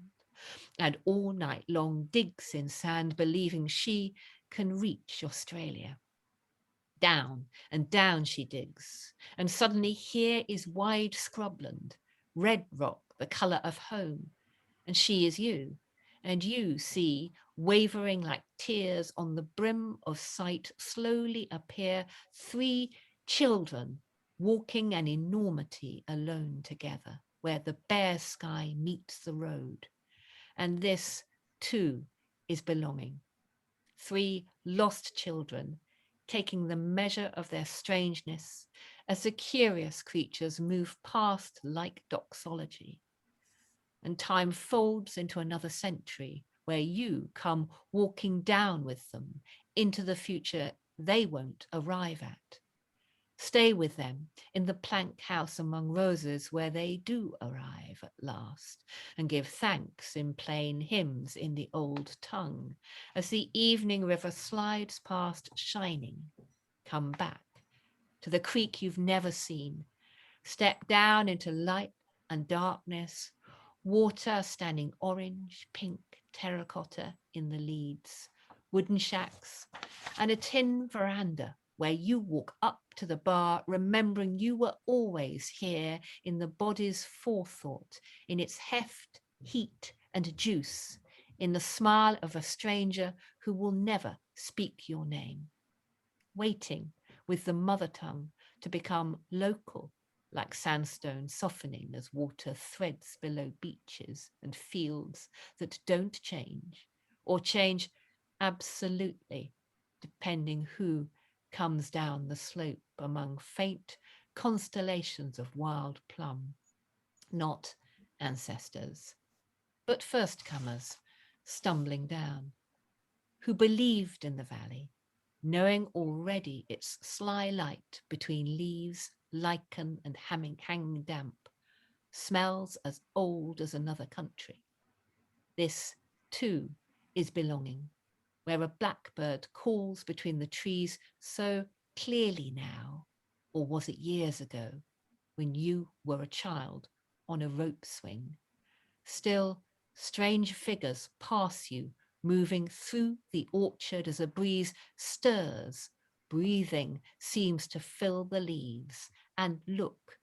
S5: and all night long digs in sand, believing she can reach Australia. Down and down she digs, and suddenly here is wide scrubland, red rock, the colour of home, and she is you, and you see, wavering like tears on the brim of sight, slowly appear 3 children walking an enormity alone together, where the bare sky meets the road. And this too is belonging. 3 lost children taking the measure of their strangeness as the curious creatures move past like doxology. And time folds into another century, where you come walking down with them into the future they won't arrive at. Stay with them in the plank house among roses where they do arrive at last, and give thanks in plain hymns in the old tongue as the evening river slides past shining. Come back to the creek you've never seen. Step down into light and darkness, water standing orange, pink, terracotta in the leads, wooden shacks, and a tin veranda where you walk up to the bar, remembering you were always here in the body's forethought, in its heft, heat, and juice, in the smile of a stranger who will never speak your name, waiting with the mother tongue to become local, like sandstone softening as water threads below beaches and fields that don't change, or change absolutely, depending who comes down the slope among faint constellations of wild plum, not ancestors, but first-comers stumbling down, who believed in the valley, knowing already its sly light between leaves, lichen and hanging damp, smells as old as another country. This, too, is belonging, where a blackbird calls between the trees so clearly now, or was it years ago, when you were a child on a rope swing? Still, strange figures pass you, moving through the orchard as a breeze stirs. Breathing seems to fill the leaves. And look,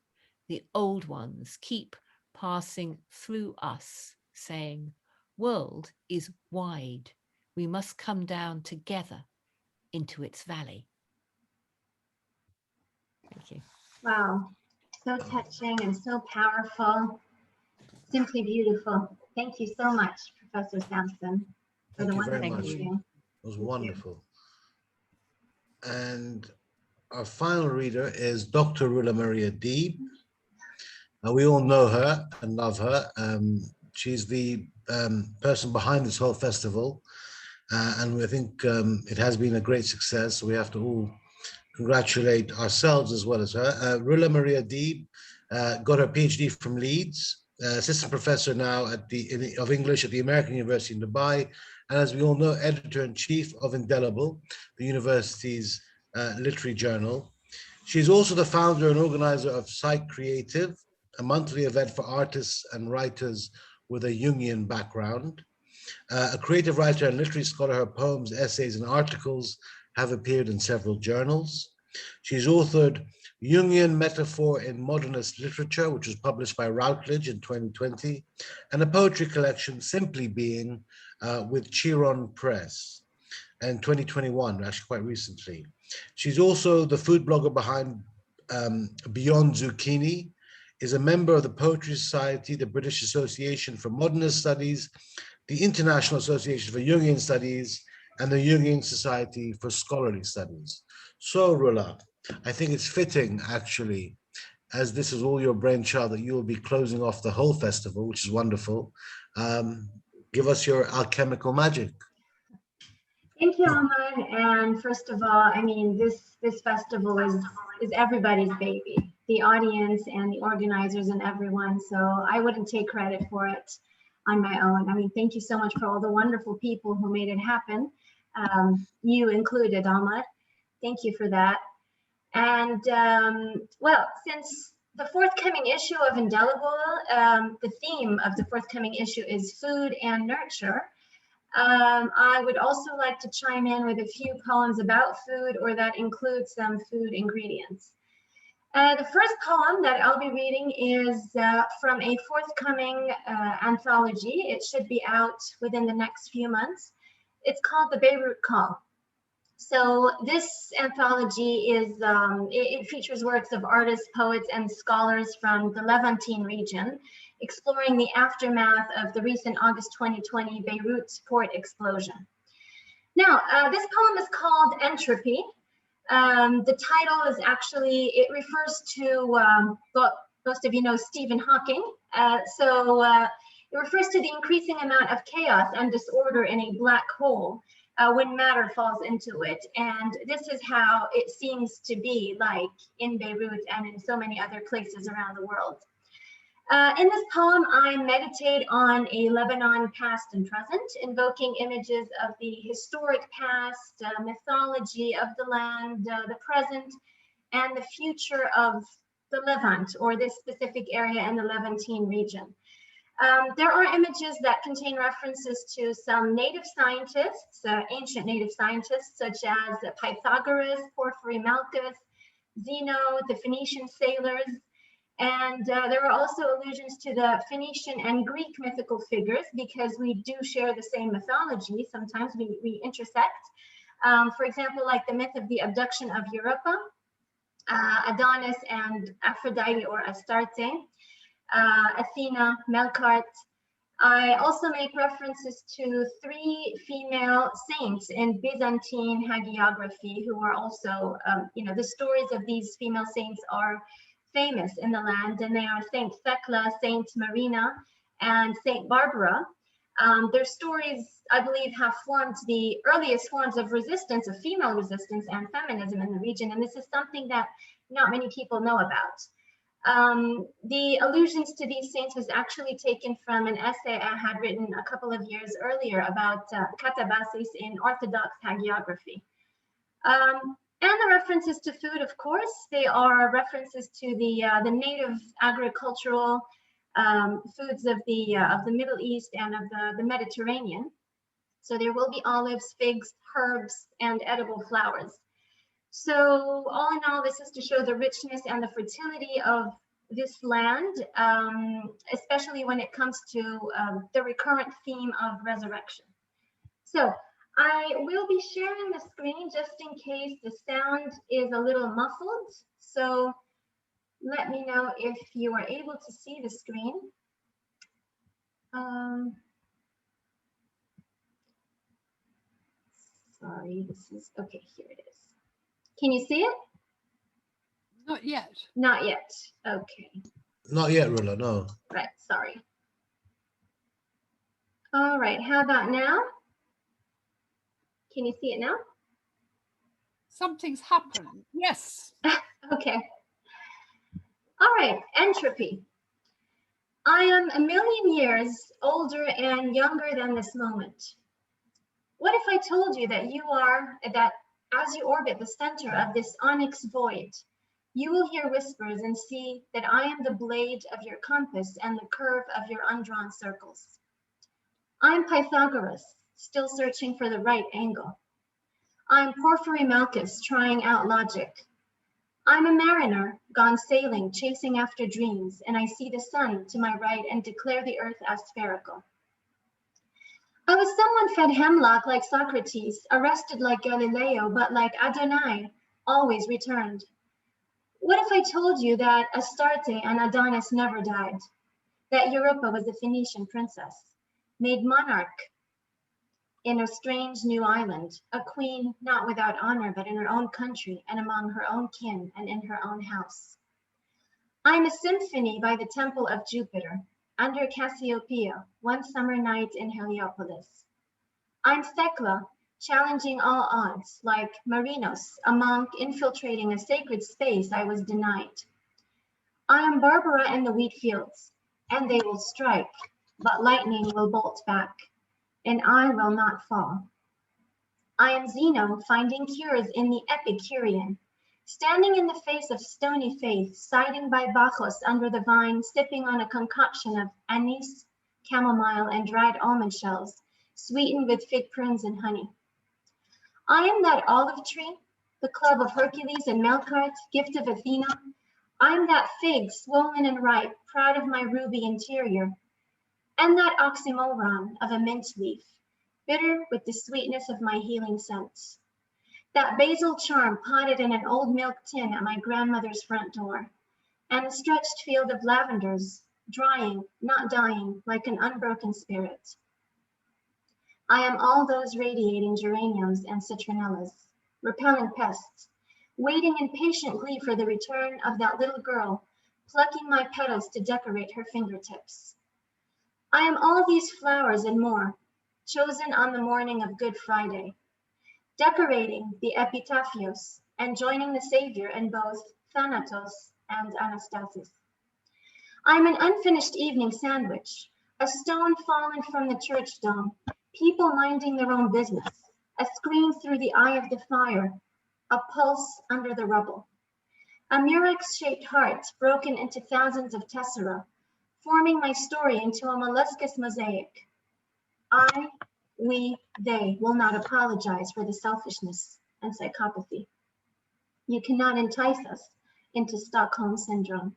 S5: the old ones keep passing through us, saying, "World is wide. We must come down together into its valley." Thank you.
S1: Wow, so touching and so powerful, simply beautiful. Thank you so much, Professor Sampson, for
S2: Thank
S1: the
S2: you very
S1: wonderful
S2: much.
S1: reading.
S2: It was
S1: Thank you.
S2: wonderful. And our final reader is Dr. Roula-Maria Deeb. We all know her and love her. She's the person behind this whole festival. And I think it has been a great success. We have to all congratulate ourselves as well as her. Roula-Maria Deeb got her PhD from Leeds, assistant professor now of English at the American University in Dubai, and as we all know, editor-in-chief of Indelible, the university's literary journal. She's also the founder and organizer of Psych Creative, a monthly event for artists and writers with a Jungian background. A creative writer and literary scholar, her poems, essays, and articles have appeared in several journals. She's authored Jungian Metaphor in Modernist Literature, which was published by Routledge in 2020, and a poetry collection, Simply Being, with Chiron Press in 2021, actually quite recently. She's also the food blogger behind Beyond Zucchini, is a member of the Poetry Society, the British Association for Modernist Studies, the International Association for Jungian Studies, and the Jungian Society for Scholarly Studies. So, Roula, I think it's fitting, actually, as this is all your brainchild, that you will be closing off the whole festival, which is wonderful. Give us your alchemical magic.
S1: Thank you, Omar. And first of all, I mean, this festival is everybody's baby, the audience and the organizers and everyone. So I wouldn't take credit for it on my own. I mean, thank you so much for all the wonderful people who made it happen. You included, Omar. Thank you for that. And well, since the forthcoming issue of Indelible, the theme of the forthcoming issue is food and nurture. I would also like to chime in with a few poems about food, or that include some food ingredients. The first poem that I'll be reading is from a forthcoming anthology. It should be out within the next few months. It's called The Beirut Call. So this anthology is, it features works of artists, poets, and scholars from the Levantine region, exploring the aftermath of the recent August 2020 Beirut port explosion. Now, this poem is called Entropy. The title is actually, it refers to, well, most of you know Stephen Hawking. So It refers to the increasing amount of chaos and disorder in a black hole when matter falls into it. And this is how it seems to be like in Beirut and in so many other places around the world. In this poem, I meditate on a Lebanon past and present, invoking images of the historic past, mythology of the land, the present, and the future of the Levant, or this specific area in the Levantine region. There are images that contain references to some native scientists, ancient native scientists, such as Pythagoras, Porphyry Malchus, Zeno, the Phoenician sailors, and there are also allusions to the Phoenician and Greek mythical figures, because we do share the same mythology. Sometimes we intersect. For example, like the myth of the abduction of Europa, Adonis and Aphrodite or Astarte, Athena, Melkart. I also make references to 3 female saints in Byzantine hagiography who are also, the stories of these female saints are famous in the land, and they are Saint Thecla, Saint Marina, and Saint Barbara. Their stories, I believe, have formed the earliest forms of resistance, of female resistance and feminism in the region, and this is something that not many people know about. The allusions to these saints was actually taken from an essay I had written a couple of years earlier about katabasis in Orthodox hagiography. And the references to food, of course, they are references to the native agricultural foods of the Middle East and of the Mediterranean. So there will be olives, figs, herbs, and edible flowers. So all in all, this is to show the richness and the fertility of this land, especially when it comes to the recurrent theme of resurrection. So I will be sharing the screen just in case the sound is a little muffled. So let me know if you are able to see the screen. Sorry, this is, okay, here it is. Can you see it?
S4: Not yet.
S1: Not yet, okay.
S2: Not yet, Rula, no.
S1: Right, sorry. All right, how about now? Can you see it now?
S4: Something's happened. Yes.
S1: Okay. All right, entropy. I am a million years older and younger than this moment. What if I told you that that as you orbit the center of this onyx void, you will hear whispers and see that I am the blade of your compass and the curve of your undrawn circles. I am Pythagoras, still searching for the right angle. I am Porphyry Malchus, trying out logic. I'm a mariner, gone sailing, chasing after dreams, and I see the sun to my right and declare the earth as spherical. I was someone fed hemlock like Socrates, arrested like Galileo, but like Adonai, always returned. What if I told you that Astarte and Adonis never died, that Europa was a Phoenician princess, made monarch in a strange new island, a queen not without honor, but in her own country and among her own kin and in her own house? I am a symphony by the temple of Jupiter, under Cassiopeia, one summer night in Heliopolis. I'm Thecla, challenging all odds, like Marinos, a monk infiltrating a sacred space I was denied. I am Barbara in the wheat fields, and they will strike, but lightning will bolt back, and I will not fall. I am Zeno, finding cures in the Epicurean, standing in the face of stony faith, siding by Bacchus under the vine, sipping on a concoction of anise, chamomile, and dried almond shells, sweetened with fig prunes and honey. I am that olive tree, the club of Hercules and Melkart, gift of Athena. I am that fig, swollen and ripe, proud of my ruby interior, and that oxymoron of a mint leaf, bitter with the sweetness of my healing scents. That basil charm potted in an old milk tin at my grandmother's front door, and a stretched field of lavenders, drying, not dying, like an unbroken spirit. I am all those radiating geraniums and citronellas, repelling pests, waiting in patient glee for the return of that little girl, plucking my petals to decorate her fingertips. I am all these flowers and more, chosen on the morning of Good Friday, decorating the epitaphios and joining the Savior in both Thanatos and Anastasis. I'm an unfinished evening sandwich, a stone fallen from the church dome, people minding their own business, a scream through the eye of the fire, a pulse under the rubble. A murex-shaped heart broken into thousands of tessera, forming my story into a molluscous mosaic. I, we, they will not apologize for the selfishness and psychopathy. You cannot entice us into Stockholm Syndrome.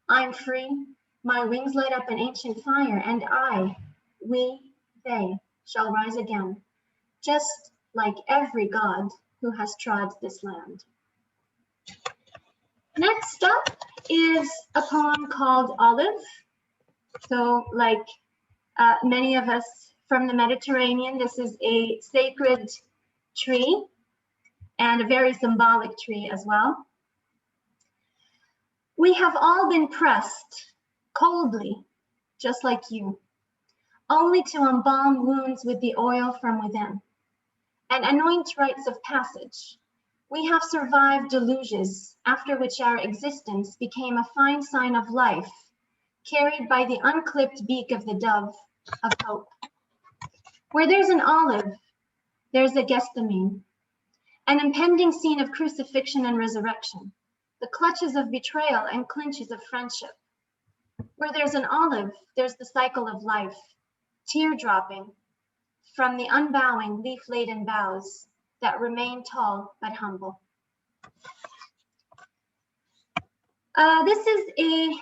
S1: I'm free, my wings light up an ancient fire, and I, we, they shall rise again, just like every god who has trod this land. Next up is a poem called Olive. So like many of us from the Mediterranean, this is a sacred tree and a very symbolic tree as well. We have all been pressed coldly, just like you, only to embalm wounds with the oil from within and anoint rites of passage. We have survived deluges, after which our existence became a fine sign of life, carried by the unclipped beak of the dove of hope. Where there's an olive, there's a Gethsemane, an impending scene of crucifixion and resurrection, the clutches of betrayal and clinches of friendship. Where there's an olive, there's the cycle of life, tear-dropping from the unbowing, leaf-laden boughs that remain tall but humble. This is a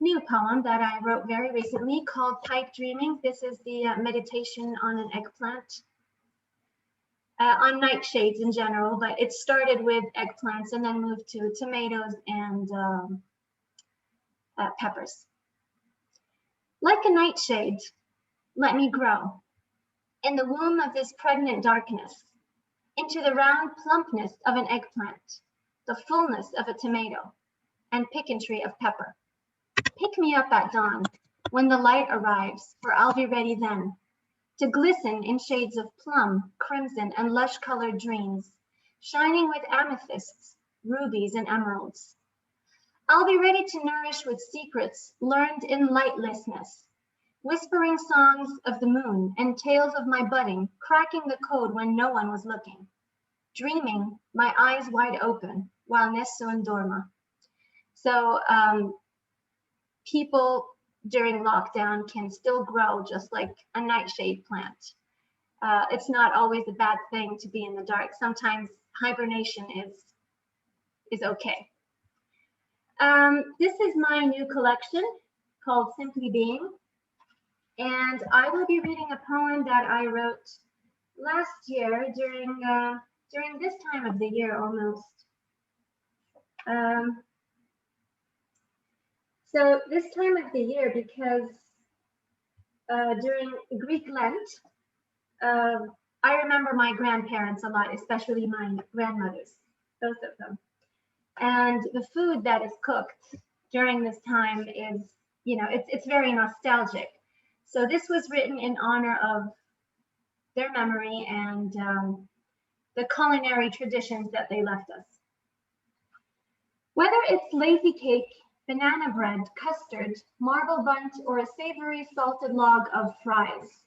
S1: new poem that I wrote very recently called Pipe Dreaming. This is the meditation on an eggplant, on nightshades in general, but it started with eggplants and then moved to tomatoes and peppers. Like a nightshade, let me grow in the womb of this pregnant darkness, into the round plumpness of an eggplant, the fullness of a tomato, and piquantry of pepper. Pick me up at dawn, when the light arrives, for I'll be ready then, to glisten in shades of plum, crimson, and lush-colored dreams, shining with amethysts, rubies, and emeralds. I'll be ready to nourish with secrets learned in lightlessness, whispering songs of the moon and tales of my budding, cracking the code when no one was looking, dreaming, my eyes wide open, while nessun dorma. So people during lockdown can still grow just like a nightshade plant. It's not always a bad thing to be in the dark. Sometimes hibernation is okay. This is my new collection called Simply Being. And I will be reading a poem that I wrote last year during this time of the year almost. So this time of the year, because during Greek Lent, I remember my grandparents a lot, especially my grandmothers, both of them. And the food that is cooked during this time is, you know, it's very nostalgic. So this was written in honor of their memory and the culinary traditions that they left us. Whether it's lazy cake, banana bread, custard, marble bundt, or a savory salted log of fries,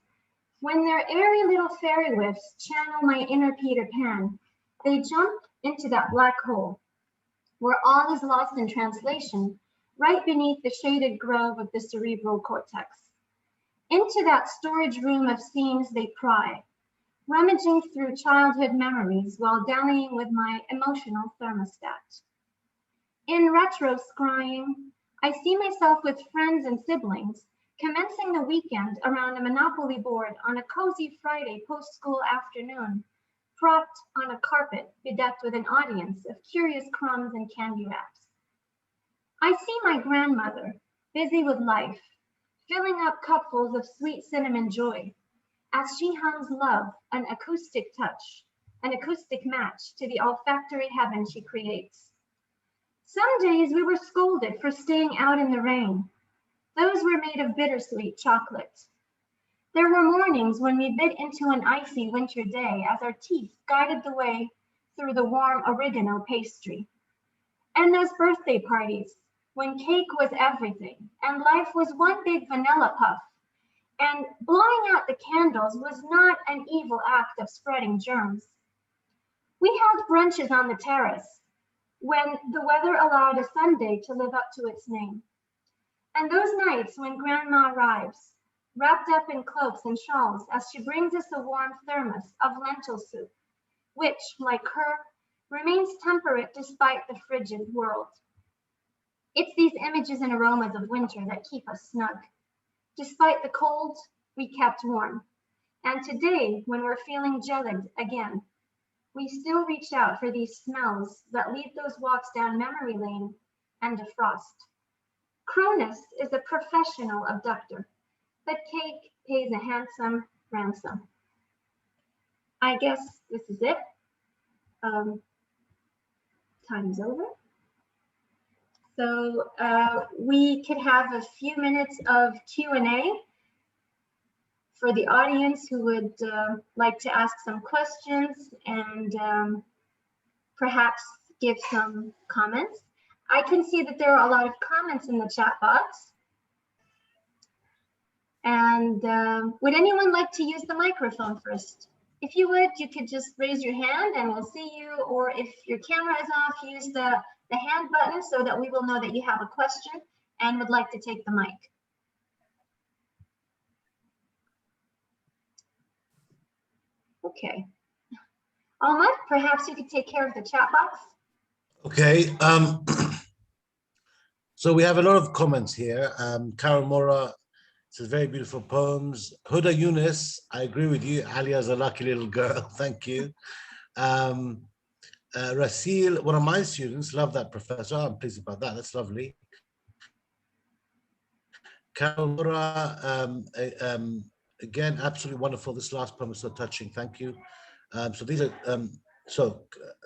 S1: when their airy little fairy whiffs channel my inner Peter Pan, they jump into that black hole where all is lost in translation, right beneath the shaded grove of the cerebral cortex. Into that storage room of scenes they pry, rummaging through childhood memories while dallying with my emotional thermostat. In retro scrying, I see myself with friends and siblings, commencing the weekend around a Monopoly board on a cozy Friday post-school afternoon, propped on a carpet bedecked with an audience of curious crumbs and candy wraps. I see my grandmother, busy with life, filling up cupfuls of sweet cinnamon joy, as she hums love, an acoustic touch, an acoustic match to the olfactory heaven she creates. Some days we were scolded for staying out in the rain, Those were made of bittersweet chocolate. There were mornings when we bit into an icy winter day as our teeth guided the way through the warm oregano pastry. And those birthday parties, when cake was everything and life was one big vanilla puff, and blowing out the candles was not an evil act of spreading germs. We held brunches on the terrace when the weather allowed a Sunday to live up to its name. And those nights when Grandma arrives, wrapped up in cloaks and shawls as she brings us a warm thermos of lentil soup, which, like her, remains temperate despite the frigid world. It's these images and aromas of winter that keep us snug. Despite the cold, we kept warm. And today, when we're feeling gelid again, we still reach out for these smells that lead those walks down memory lane and defrost. Cronus is a professional abductor, but cake pays a handsome ransom. I guess this is it. Time's over. So we could have a few minutes of Q&A for the audience who would like to ask some questions and perhaps give some comments. I can see that there are a lot of comments in the chat box. And would anyone like to use the microphone first? If you would, you could just raise your hand and we'll see you. Or if your camera is off, use the hand button so that we will know that you have a question and would like to take the mic. Okay. Omar, perhaps you could take care of the chat box.
S2: Okay. So we have a lot of comments here. Carol Mora says very beautiful poems. Huda Yunus, I agree with you. Alia's a lucky little girl. Thank you. Rasil, one of my students, love that professor. I'm pleased about that. That's lovely. Carol Mora, again, absolutely wonderful. This last poem is so touching. Thank you. So these are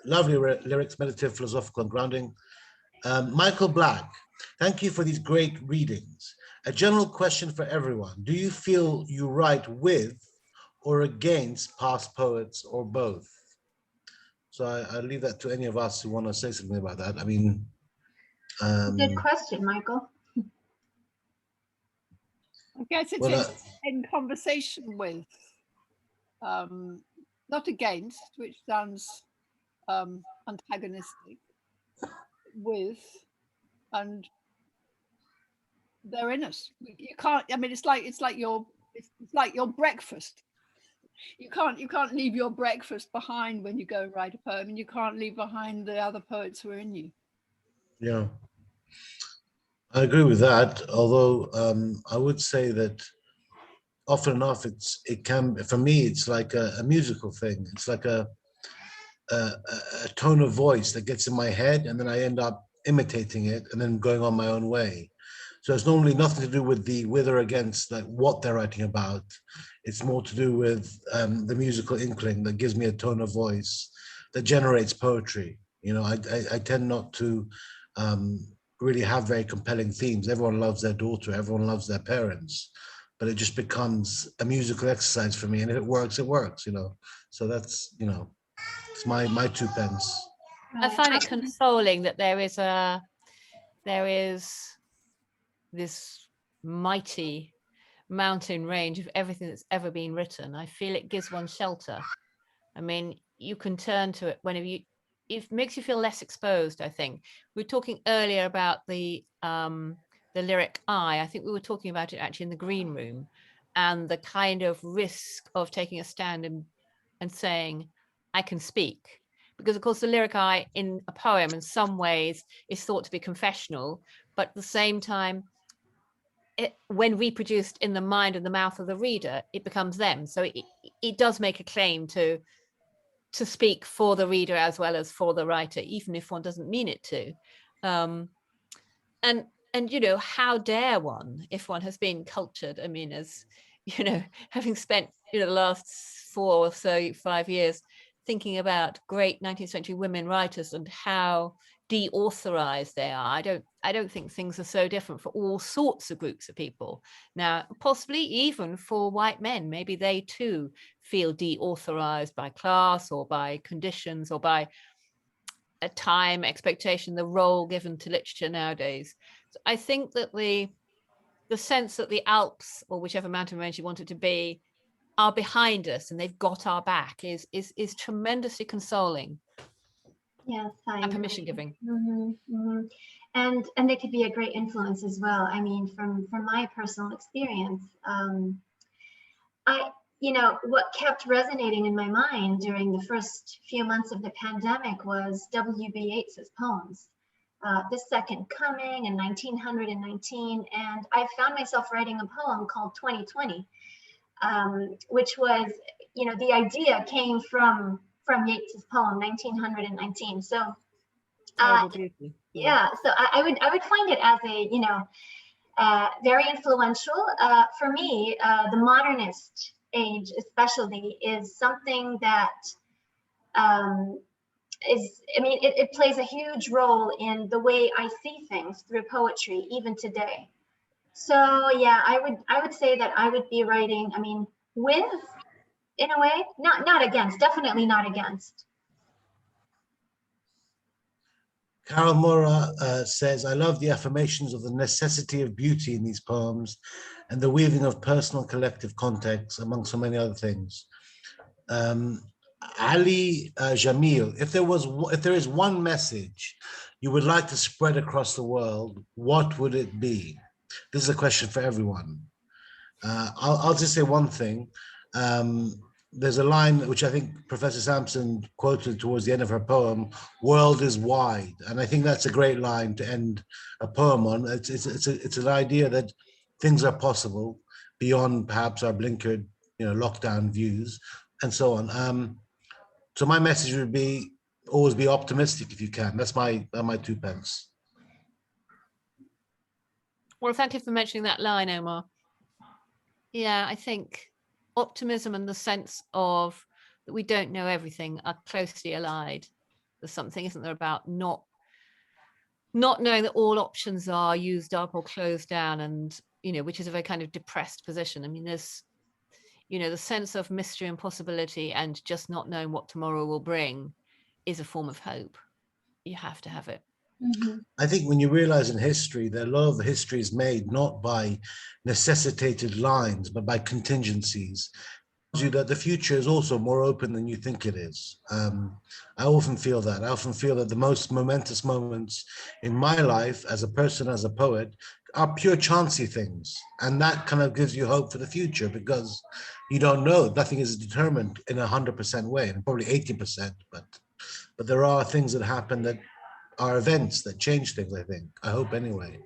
S2: lovely lyrics, meditative, philosophical, and grounding. Michael Black, thank you for these great readings. A general question for everyone. Do you feel you write with or against past poets or both? So I'll leave that to any of us who want to say something about that. I mean,
S1: good question, Michael.
S4: I guess it's in conversation with, not against, which sounds antagonistic, with, and they're in us. You can't. I mean, it's like your breakfast. You can't leave your breakfast behind when you go and write a poem, and you can't leave behind the other poets who are in you.
S2: Yeah, I agree with that. Although I would say that often enough, it can, for me, it's like a musical thing. It's like a tone of voice that gets in my head, and then I end up imitating it and then going on my own way. So it's normally nothing to do with the with or against, like what they're writing about. It's more to do with the musical inkling that gives me a tone of voice that generates poetry. You know, I tend not to really have very compelling themes. Everyone loves their daughter, everyone loves their parents, but it just becomes a musical exercise for me. And if it works, you know. So that's, you know, it's my 2 pence.
S5: I find it consoling that there is this mighty mountain range of everything that's ever been written. I feel it gives one shelter. I mean, you can turn to it whenever it makes you feel less exposed, I think. We were talking earlier about the lyric I think we were talking about it actually in the green room, and the kind of risk of taking a stand and saying, I can speak. Because of course the lyric I in a poem in some ways is thought to be confessional, but at the same time, when reproduced in the mind and the mouth of the reader, it becomes them. So it does make a claim to speak for the reader as well as for the writer, even if one doesn't mean it to. And you know, how dare one, if one has been cultured, I mean, as you know, having spent, you know, the last 4 or so 5 years thinking about great 19th century women writers and how deauthorized they are. I don't think things are so different for all sorts of groups of people. Now, possibly even for white men, maybe they too feel deauthorized by class or by conditions or by a time expectation, the role given to literature nowadays. So I think that the sense that the Alps, or whichever mountain range you want it to be, are behind us and they've got our back is tremendously consoling.
S1: Yes,
S5: and permission giving.
S1: And they could be a great influence as well. I mean, from my personal experience, what kept resonating in my mind during the first few months of the pandemic was W.B. Yeats's poems, The Second Coming in 1919, and I found myself writing a poem called 2020, which was, the idea came from Yeats's poem 1919. So yeah, so I would find it as a very influential. For me, the modernist age especially is something that it plays a huge role in the way I see things through poetry even today. So yeah, I would say that I would be writing, with, in a way, not against, definitely not against.
S2: Carol Mora says, I love the affirmations of the necessity of beauty in these poems and the weaving of personal collective context, among so many other things. Ali Jamil, if there is one message you would like to spread across the world, what would it be? This is a question for everyone. I'll just say one thing. There's a line which I think Professor Sampson quoted towards the end of her poem, "World is wide," and I think that's a great line to end a poem on. It's an idea that things are possible beyond perhaps our blinkered, lockdown views, and so on. So my message would be always be optimistic if you can. That's my 2 pence.
S5: Well, thank you for mentioning that line, Omar. Yeah, I think optimism and the sense of that we don't know everything are closely allied. There's something, isn't there, about not knowing that all options are used up or closed down, and which is a very kind of depressed position. I mean, there's the sense of mystery and possibility and just not knowing what tomorrow will bring is a form of hope. You have to have it.
S2: I think when you realize in history that a lot of the history is made not by necessitated lines, but by contingencies, you that the future is also more open than you think it is. I often feel that. I often feel that the most momentous moments in my life as a person, as a poet, are pure chancey things. And that kind of gives you hope for the future because you don't know. Nothing is determined in 100% way, and probably 80%, but there are things that happen that are events that change things, I think. I hope anyway.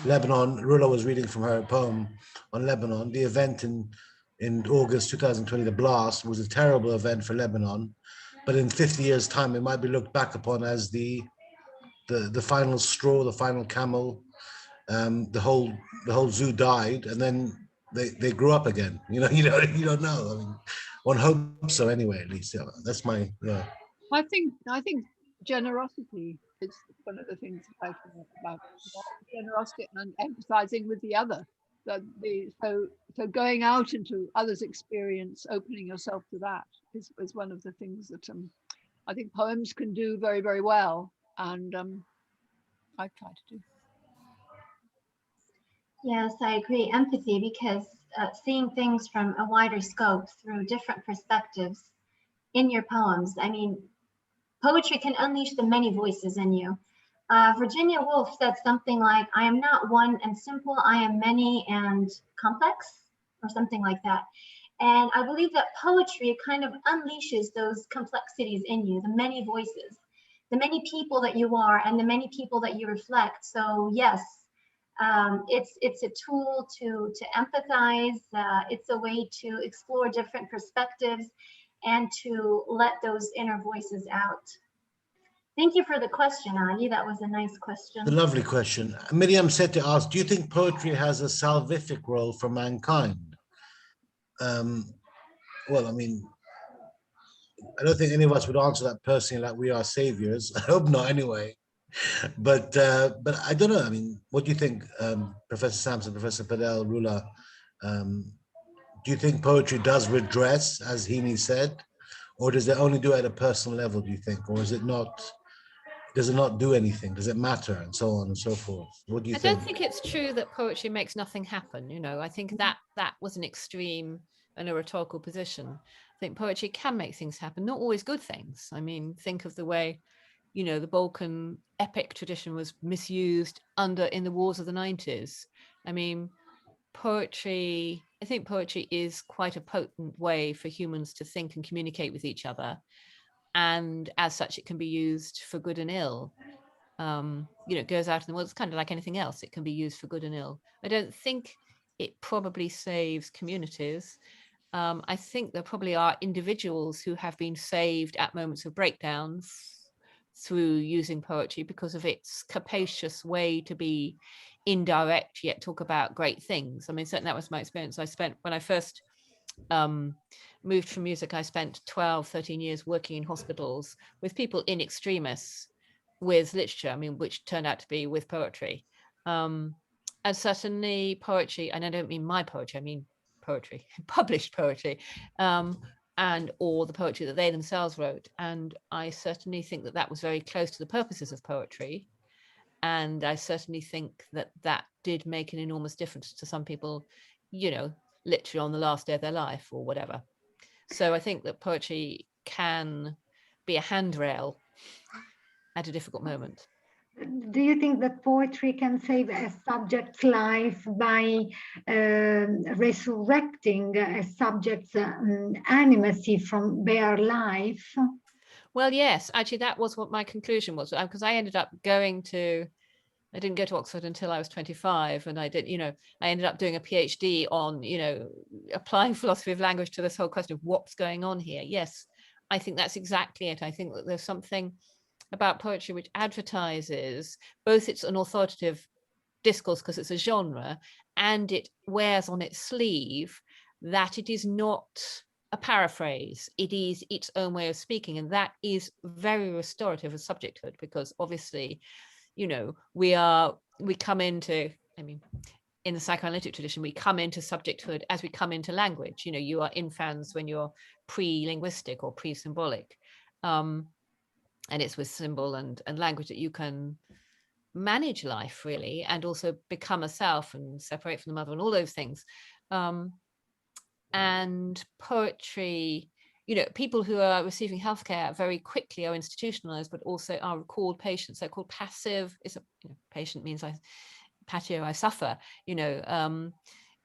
S2: Lebanon, Rula was reading from her poem on Lebanon. The event in August 2020, the blast, was a terrible event for Lebanon. But in 50 years' time, it might be looked back upon as the final straw, the final camel. The whole zoo died, and then they grew up again. You don't know. I mean, one hopes so anyway. At least that's my. Yeah.
S4: I think generosity is one of the things I think about generosity and empathizing with the other. So going out into others' experience, opening yourself to that is one of the things that I think poems can do very, very well, and I try to do.
S1: Yes, I agree. Empathy, because seeing things from a wider scope through different perspectives in your poems. I mean, poetry can unleash the many voices in you. Virginia Woolf said something like, I am not one and simple, I am many and complex, or something like that. And I believe that poetry kind of unleashes those complexities in you, the many voices, the many people that you are, and the many people that you reflect. So yes, it's a tool to empathize. It's a way to explore different perspectives and to let those inner voices out. Thank you for the question, Ali. That was a nice question.
S2: A lovely question. Miriam said to ask, do you think poetry has a salvific role for mankind? Well, I mean, I don't think any of us would answer that personally like we are saviors. I hope not anyway. But I don't know. I mean, what do you think, Professor Sampson, Professor Padel, Rula? Do you think poetry does redress, as Heaney said, or does it only do it at a personal level? Do you think, or is it not? Does it not do anything? Does it matter, and so on and so forth? What do you
S5: I
S2: think?
S5: don't think it's true that poetry makes nothing happen. You know, I think that was an extreme and a rhetorical position. I think poetry can make things happen, not always good things. I mean, think of the way, you know, the Balkan epic tradition was misused in the wars of the 90s. I mean, I think poetry is quite a potent way for humans to think and communicate with each other. And as such, it can be used for good and ill. You know, it goes out in the world. It's kind of like anything else. It can be used for good and ill. I don't think it probably saves communities. I think there probably are individuals who have been saved at moments of breakdowns through using poetry because of its capacious way to be indirect yet talk about great things. I mean, certainly that was my experience. When I first moved from music, I spent 12, 13 years working in hospitals with people in extremis with literature, I mean, which turned out to be with poetry. And certainly poetry, and I don't mean my poetry, I mean poetry, published poetry, and or the poetry that they themselves wrote. And I certainly think that that was very close to the purposes of poetry. And I certainly think that that did make an enormous difference to some people, you know, literally on the last day of their life or whatever. So I think that poetry can be a handrail at a difficult moment.
S6: Do you think that poetry can save a subject's life by resurrecting a subject's animacy from their life?
S5: Well, yes, actually, that was what my conclusion was, because I ended up I didn't go to Oxford until I was 25, and I ended up doing a PhD on, you know, applying philosophy of language to this whole question of what's going on here. Yes, I think that's exactly it. I think that there's something about poetry which advertises both it's an authoritative discourse because it's a genre, and it wears on its sleeve that it is not a paraphrase, it is its own way of speaking, and that is very restorative of subjecthood, because obviously, you know, we come into, I mean, in the psychoanalytic tradition, we come into subjecthood as we come into language. You know, you are infans when you're pre-linguistic or pre-symbolic. And it's with symbol and language that you can manage life, really, and also become a self and separate from the mother and all those things. And poetry, you know, people who are receiving healthcare very quickly are institutionalized, but also are called patients. They're called passive. Patient means I suffer, you know,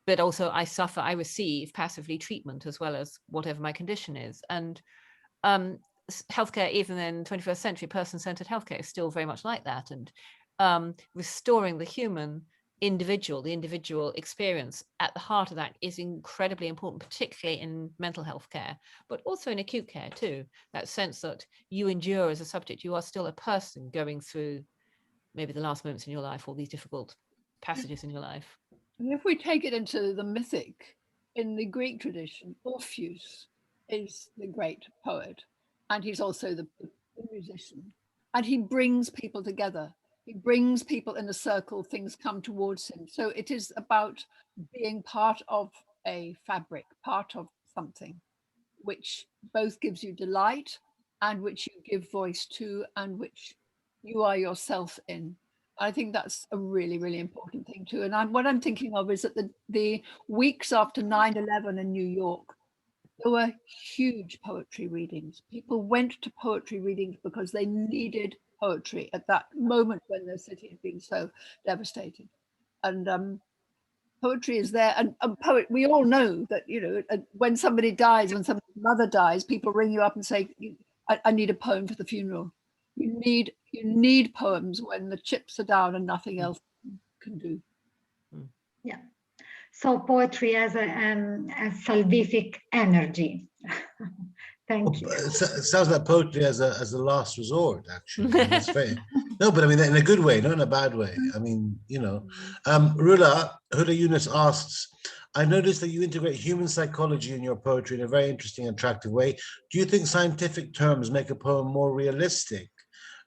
S5: but also I suffer, I receive passively treatment as well as whatever my condition is. And healthcare, even in 21st century, person-centered healthcare is still very much like that. And restoring the the individual experience at the heart of that is incredibly important, particularly in mental health care, but also in acute care too. That sense that you endure as a subject, you are still a person going through maybe the last moments in your life or these difficult passages in your life.
S4: And if we take it into the mythic, in the Greek tradition, Orpheus is the great poet, and he's also the musician, and he brings people together. He brings people in a circle, things come towards him. So it is about being part of a fabric, part of something, which both gives you delight and which you give voice to and which you are yourself in. I think that's a really, really important thing too. And what I'm thinking of is that the weeks after 9/11 in New York, there were huge poetry readings. People went to poetry readings because they needed poetry at that moment when their city had been so devastated. And poetry is there. And we all know that, you know, when somebody dies, when somebody's mother dies, people ring you up and say, I need a poem for the funeral. You need poems when the chips are down and nothing else can do.
S6: Yeah. So poetry has a salvific energy. Thank you.
S2: It sounds like poetry as a last resort, actually. That's fair. No, but I mean, in a good way, not in a bad way. I mean, you know. Rula Yunus asks, I noticed that you integrate human psychology in your poetry in a very interesting, attractive way. Do you think scientific terms make a poem more realistic?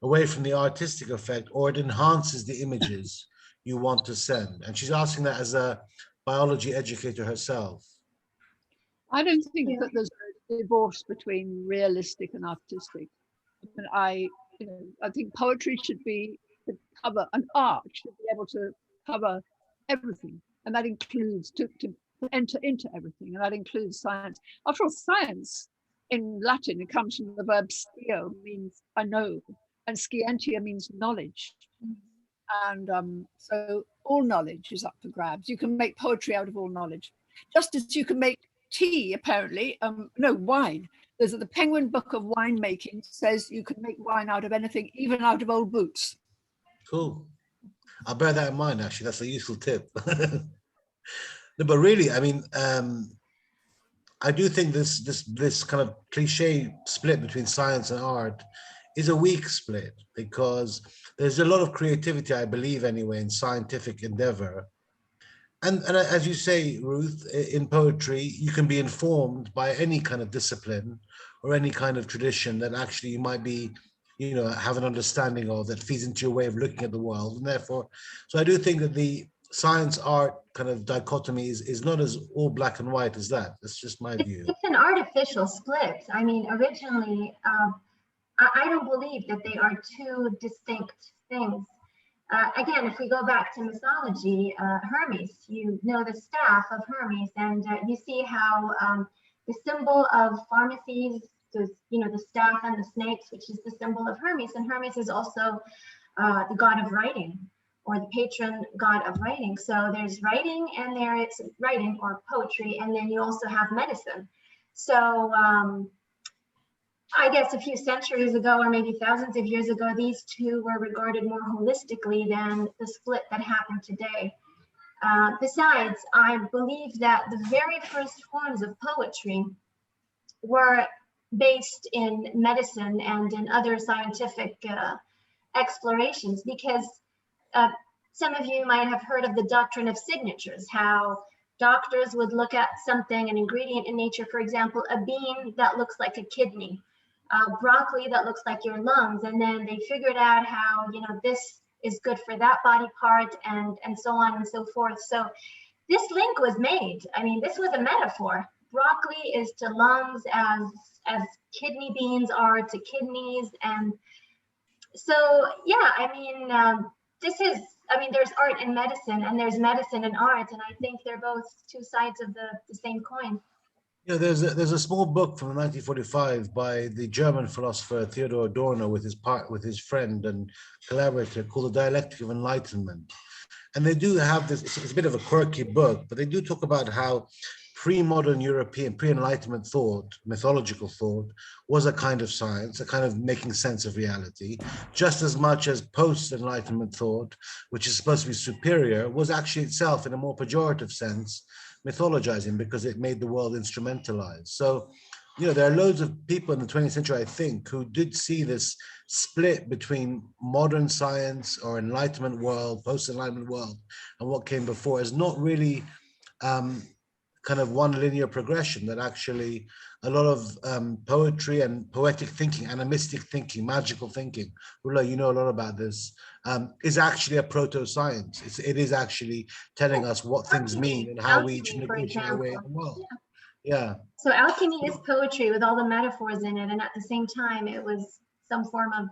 S2: away from the artistic effect, or it enhances the images you want to send? And she's asking that as a biology educator herself.
S4: I don't think that there's a divorce between realistic and artistic. I think poetry should be to cover, an art should be able to cover everything, and that includes to enter into everything, and that includes science. After all, science in Latin, it comes from the verb scio, means I know, and scientia means knowledge. And so all knowledge is up for grabs. You can make poetry out of all knowledge, just as you can make tea, apparently, wine. There's the Penguin Book of Winemaking says you can make wine out of anything, even out of old boots.
S2: Cool. I'll bear that in mind, actually. That's a useful tip. No, but really, I mean, I do think this kind of cliche split between science and art is a weak split, because there's a lot of creativity, I believe anyway, in scientific endeavor. And as you say, Ruth, in poetry, you can be informed by any kind of discipline or any kind of tradition that actually you might be, have an understanding of, that feeds into your way of looking at the world. And therefore, so I do think that the science art kind of dichotomy is not as all black and white as that. That's just my view.
S1: It's an artificial split. I mean, originally, I don't believe that they are two distinct things. Again, if we go back to mythology, Hermes, the staff of Hermes, and you see how the symbol of pharmacies, the staff and the snakes, which is the symbol of Hermes, and Hermes is also the god of writing, or the patron god of writing. So there's writing, and there is writing or poetry, and then you also have medicine. So I guess a few centuries ago, or maybe thousands of years ago, these two were regarded more holistically than the split that happened today. Besides, I believe that the very first forms of poetry were based in medicine and in other scientific explorations, because some of you might have heard of the doctrine of signatures, how doctors would look at something, an ingredient in nature, for example, a bean that looks like a kidney, broccoli that looks like your lungs, and then they figured out how, this is good for that body part, and so on and so forth. So this link was made. I mean, this was a metaphor. Broccoli is to lungs as kidney beans are to kidneys. And so, yeah, I mean, there's art in medicine, and there's medicine in art, and I think they're both two sides of the same coin.
S2: There's a small book from 1945 by the German philosopher Theodor Adorno with his friend and collaborator, called The Dialectic of Enlightenment. And they do have this, it's a bit of a quirky book, but they do talk about how pre-modern European, pre-Enlightenment thought, mythological thought, was a kind of science, a kind of making sense of reality, just as much as post-Enlightenment thought, which is supposed to be superior, was actually itself, in a more pejorative sense, mythologizing, because it made the world instrumentalized. So, there are loads of people in the 20th century, I think, who did see this split between modern science or Enlightenment world, post-Enlightenment world, and what came before as not really kind of one linear progression, that actually a lot of poetry and poetic thinking, animistic thinking, magical thinking, Rula, you know a lot about this, is actually a proto-science. It is actually telling us what things mean and how we each negotiate our way in the world. Yeah.
S1: So alchemy is poetry with all the metaphors in it, and at the same time, it was some form of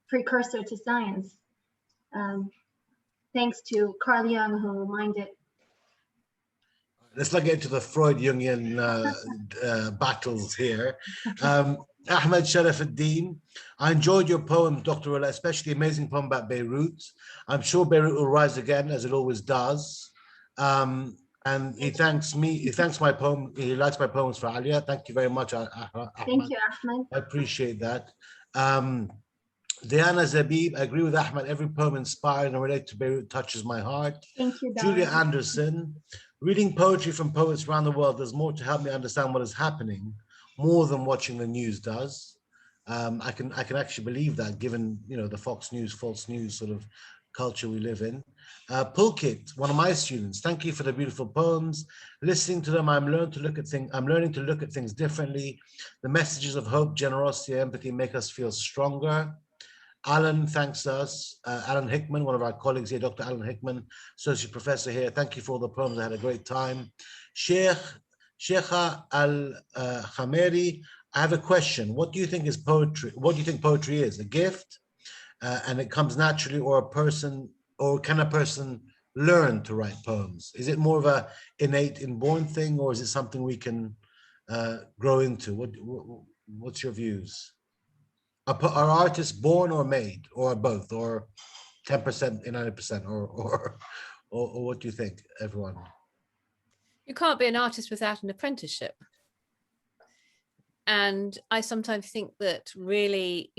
S1: precursor to science. Thanks to Carl Jung, who mined it.
S2: Let's not get into the Freud-Jungian battles here. Ahmed Sharafuddin, I enjoyed your poem, Dr. Rula, especially the amazing poem about Beirut. I'm sure Beirut will rise again, as it always does. And he thanks my poem, he likes my poems for Alia. Thank you very much, Ahmed.
S1: Thank you, Ahmed.
S2: I appreciate that. Diana Zabib, I agree with Ahmed. Every poem inspired and related to Beirut touches my heart.
S1: Thank you,
S2: Julia
S1: Diana.
S2: Anderson, reading poetry from poets around the world does more to help me understand what is happening, more than watching the news does. I can actually believe that, given the Fox News, false news sort of culture we live in. Pulkit, one of my students, thank you for the beautiful poems. Listening to them, I'm learning to look at things differently. The messages of hope, generosity, empathy make us feel stronger. Alan thanks us. Alan Hickman, one of our colleagues here, Dr. Alan Hickman, associate professor here. Thank you for all the poems. I had a great time. Sheikha Al-Khameri, I have a question. What do you think is poetry? What do you think poetry is? A gift, and it comes naturally, or a person, or can a person learn to write poems? Is it more of a innate, inborn thing, or is it something we can grow into? What's your views? Are artists born or made, or both, or 10% and 90%, or what do you think, everyone?
S5: You can't be an artist without an apprenticeship. And I sometimes think that really,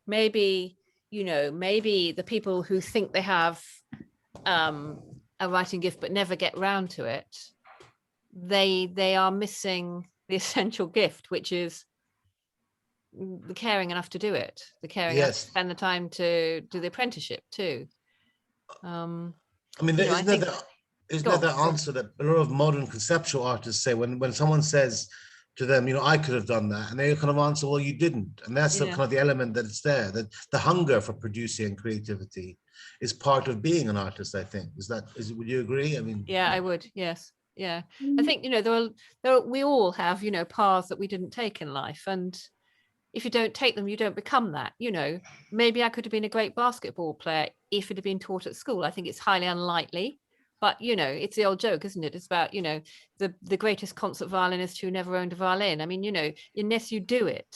S5: maybe the people who think they have a writing gift but never get round to it, they are missing the essential gift, which is the caring enough to do it, the caring enough to spend the time to do the apprenticeship too.
S2: I mean, isn't that the answer that a lot of modern conceptual artists say when someone says to them, I could have done that, and they kind of answer, well, you didn't. And that's the kind of the element that it's there, that the hunger for producing and creativity is part of being an artist, I think. Would you agree? I mean,
S5: yeah, I would. Yes. Yeah. I think, we all have, paths that we didn't take in life. And if you don't take them, you don't become that. Maybe I could have been a great basketball player if it had been taught at school. I think it's highly unlikely, but it's the old joke, isn't it? It's about, the greatest concert violinist who never owned a violin. I mean, unless you do it,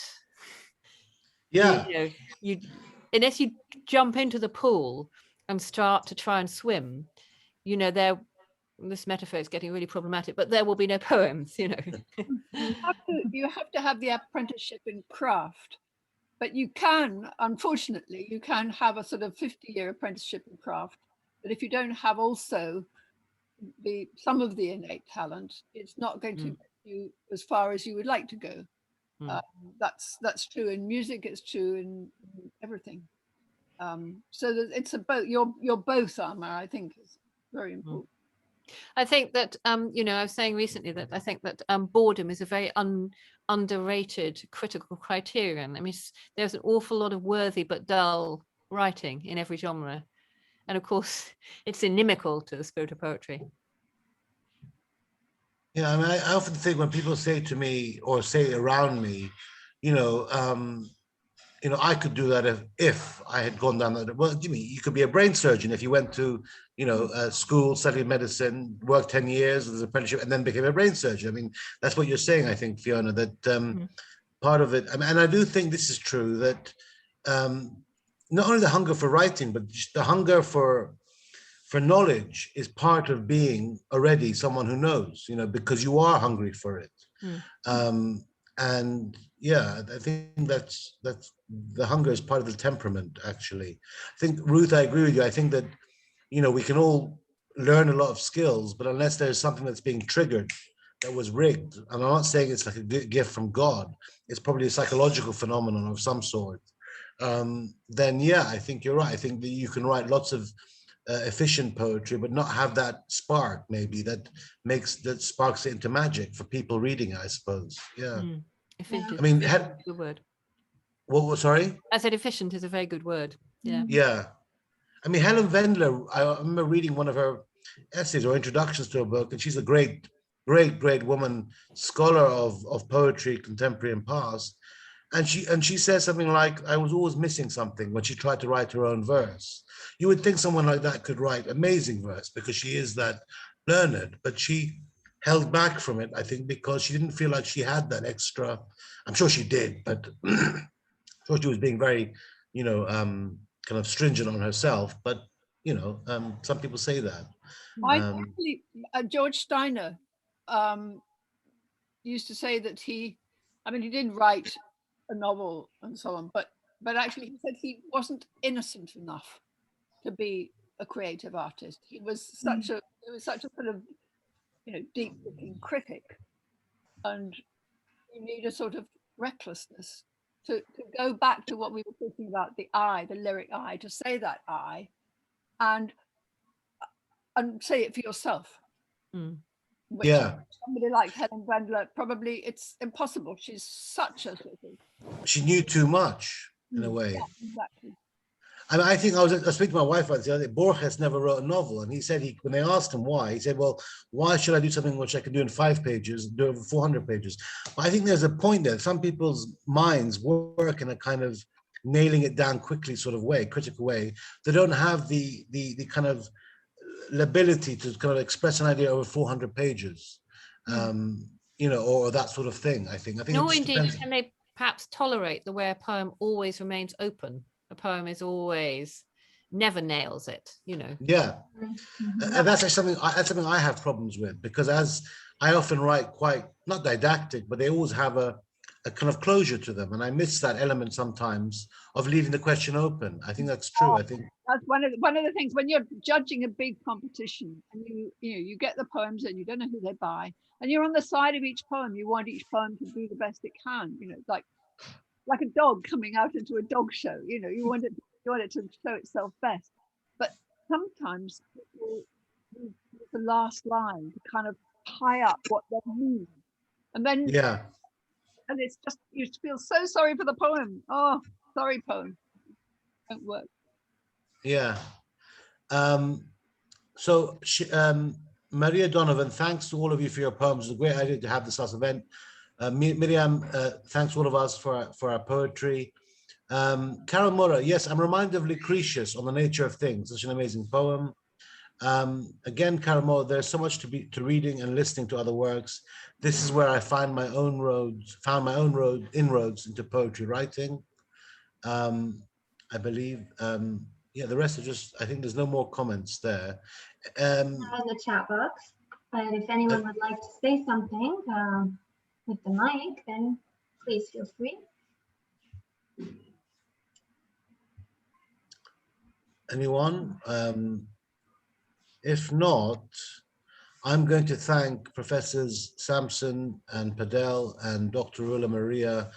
S5: unless you jump into the pool and start to try and swim, this metaphor is getting really problematic, but there will be no poems, You
S4: have to have the apprenticeship in craft, but unfortunately, you can have a sort of 50-year apprenticeship in craft. But if you don't have also some of the innate talent, it's not going to get you as far as you would like to go. That's true in music. It's true in everything. So that it's about you're both, Omar. I think is very important.
S5: I think that I was saying recently that I think that boredom is a very underrated critical criterion. I mean, there's an awful lot of worthy but dull writing in every genre, and of course, it's inimical to the spirit of poetry.
S2: Yeah, I mean, I often think when people say to me or say around me, I could do that if I had gone down that. Well, you could be a brain surgeon if you went to, school, studied medicine, worked 10 years as an apprenticeship, and then became a brain surgeon. I mean, that's what you're saying, I think, Fiona, that part of it, and I do think this is true, that not only the hunger for writing, but just the hunger for knowledge is part of being already someone who knows, because you are hungry for it. And yeah, I think that's the hunger is part of the temperament, actually. I think, Ruth, I agree with you. I think that, we can all learn a lot of skills, but unless there's something that's being triggered that was rigged, and I'm not saying it's like a gift from God, it's probably a psychological phenomenon of some sort, then yeah, I think you're right. I think that you can write lots of efficient poetry, but not have that spark, maybe that sparks it into magic for people reading it, I suppose. Yeah.
S5: Efficient.
S2: I mean,
S5: good word.
S2: What? Sorry.
S5: I said efficient is a very good word. Yeah.
S2: Yeah. I mean, Helen Wendler. I remember reading one of her essays or introductions to a book, and she's a great woman, scholar of poetry, contemporary and past. And she says something like, "I was always missing something" when she tried to write her own verse. You would think someone like that could write amazing verse because she is that learned, but she held back from it, I think, because she didn't feel like she had that extra. I'm sure she did, but I'm sure she was being very, kind of stringent on herself. But some people say that.
S4: Actually, George Steiner used to say that he didn't write a novel and so on, but actually he said he wasn't innocent enough to be a creative artist. He was such a sort of deep-thinking critic, and you need a sort of recklessness to go back to what we were talking about, the lyric I, to say that I, and say it for yourself. Which somebody like Helen Wendler, probably it's impossible. She's such a sort of...
S2: She knew too much. in a way.
S4: Yeah, exactly.
S2: And I think I was speaking to my wife about the other day. Borges never wrote a novel, and he said when they asked him why, he said, "Well, why should I do something which I can do in 5 pages, do over 400 pages?" But I think there's a point there. Some people's minds work in a kind of nailing it down quickly sort of way, critical way. They don't have the kind of ability to kind of express an idea over 400 pages, you know, or that sort of thing. I think.
S5: Nor
S2: it just
S5: indeed
S2: depends.
S5: can they perhaps tolerate the way a poem always remains open. A poem is always never nails it, you know.
S2: Yeah. And that's actually something I have problems with, because as I often write quite not didactic, but they always have a kind of closure to them, and I miss that element sometimes of leaving the question open. I think that's true. I think
S4: That's one of the things when you're judging a big competition, and you get the poems and you don't know who they're by, and you're on the side of each poem. You want each poem to do the best it can. You know, it's like a dog coming out into a dog show. You know, you want it to show itself best. But sometimes people use the last line to kind of tie up what they mean, and then and it's just you feel so sorry for the poem. Oh, sorry, poem. Don't work.
S2: Yeah. So Maria Donovan, thanks to all of you for your poems. It's a great idea to have this last event. Miriam, thanks all of us for our poetry. Carol Murray, yes, I'm reminded of Lucretius on the nature of things. Such an amazing poem. Again, Carol Murray, there's so much to reading and listening to other works. This is where I found my own inroads into poetry writing. I believe, yeah, the rest are just, I think there's no more comments there.
S1: In the chat box, but if anyone would like to say something with the mic, then please feel free.
S2: Anyone? If not, I'm going to thank Professors Sampson and Padel and Dr. Roula-Maria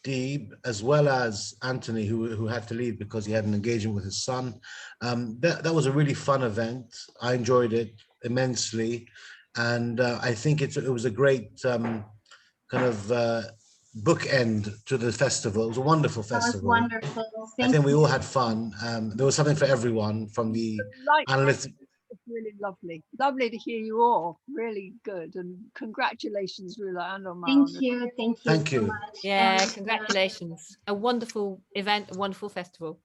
S2: Deeb, as well as Anthony, who had to leave because he had an engagement with his son. That was a really fun event. I enjoyed it immensely. And I think it was a great kind of bookend to the festival. It was a wonderful festival.
S1: That was wonderful.
S2: I think we all had fun. There was something for everyone, from the analysts.
S4: It's really lovely to hear you all. Really good, and congratulations, Rula and Omar.
S1: Thank you so much.
S5: Yeah, and, congratulations. A wonderful event, a wonderful festival.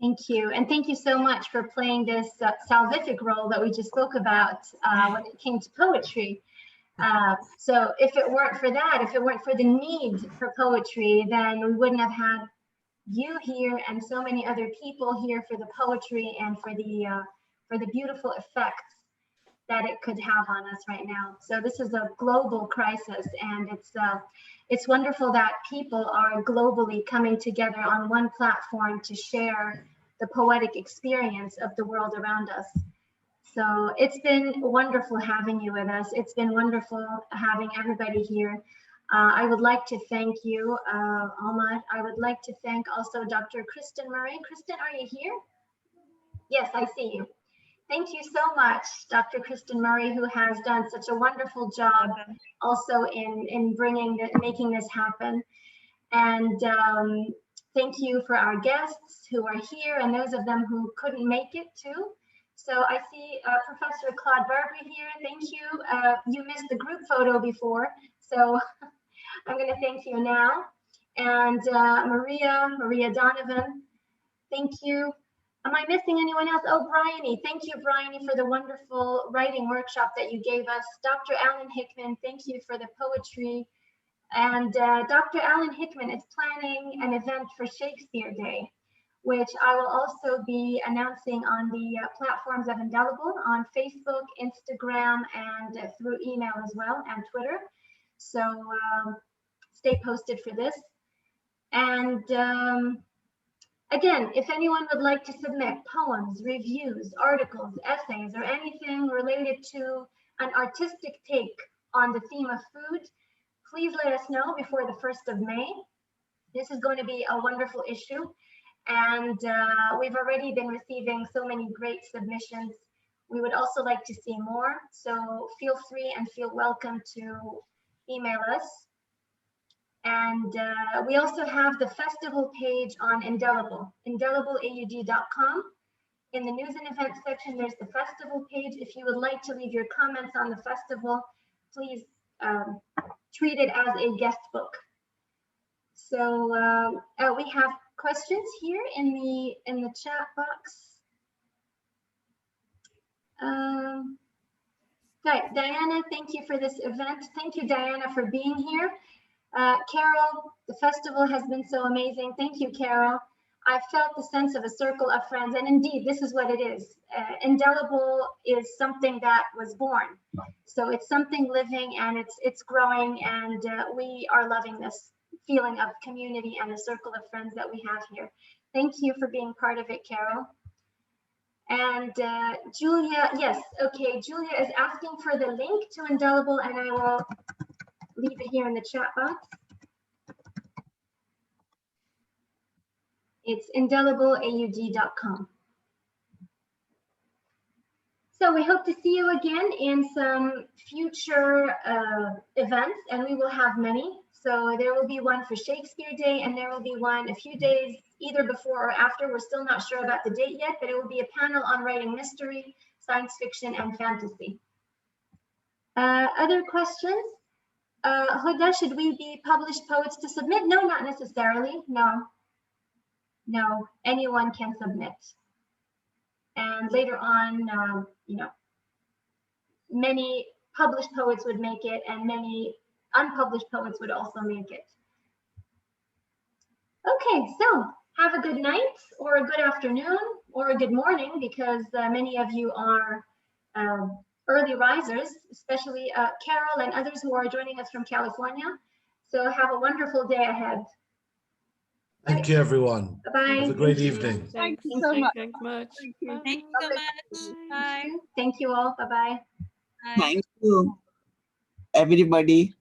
S1: Thank you, and thank you so much for playing this salvific role that we just spoke about when it came to poetry. So if it weren't for that, if it weren't for the need for poetry, then we wouldn't have had you here and so many other people here for the poetry and for the beautiful effects that it could have on us right now. So this is a global crisis, and it's wonderful that people are globally coming together on one platform to share the poetic experience of the world around us. So it's been wonderful having you with us. It's been wonderful having everybody here. I would like to thank you, Ahmad. I would like to thank also Dr. Kristen Murray. Kristen, are you here? Yes, I see you. Thank you so much, Dr. Kristen Murray, who has done such a wonderful job also in making this happen. And thank you for our guests who are here and those of them who couldn't make it too. So I see Professor Claude Barbary here. Thank you. You missed the group photo before, so I'm going to thank you now. And Maria Donovan, thank you. Am I missing anyone else? Oh, Bryony. Thank you, Bryony, for the wonderful writing workshop that you gave us. Dr. Alan Hickman, thank you for the poetry. And Dr. Alan Hickman is planning an event for Shakespeare Day, which I will also be announcing on the platforms of Indelible on Facebook, Instagram, and through email as well, and Twitter. So stay posted for this. And again, if anyone would like to submit poems, reviews, articles, essays, or anything related to an artistic take on the theme of food, please let us know before the 1st of May. This is going to be a wonderful issue. And we've already been receiving so many great submissions. We would also like to see more. So feel free and feel welcome to email us. And we also have the festival page on indelibleaud.com. In the news and events section, there's the festival page. If you would like to leave your comments on the festival, please treat it as a guest book. So we have questions here in the chat box. Diana, thank you for this event. Thank you, Diana, for being here. Carol, the festival has been so amazing. Thank you, Carol. I felt the sense of a circle of friends, and indeed, this is what it is. Indelible is something that was born. So it's something living, and it's growing, and we are loving this feeling of community and the circle of friends that we have here. Thank you for being part of it, Carol. And Julia, yes, okay, Julia is asking for the link to Indelible, and I will leave it here in the chat box. It's indelibleaud.com. So we hope to see you again in some future events, and we will have many. So there will be one for Shakespeare Day, and there will be one a few days either before or after. We're still not sure about the date yet, but it will be a panel on writing mystery, science fiction, and fantasy. Other questions? Huda, should we be published poets to submit? No, not necessarily. No, anyone can submit. And later on, you know, many published poets would make it, and many unpublished poets would also make it. Okay, so have a good night, or a good afternoon, or a good morning, because many of you are early risers, especially Carol and others who are joining us from California. So have a wonderful day ahead.
S2: Thank you, everyone.
S1: Bye-bye.
S2: Have a great evening.
S7: Thank you so much.
S8: Thank you much.
S7: Thank you.
S8: Thank you so much. Bye.
S1: Thank you all. Bye-bye.
S8: Bye.
S9: Thank you, everybody.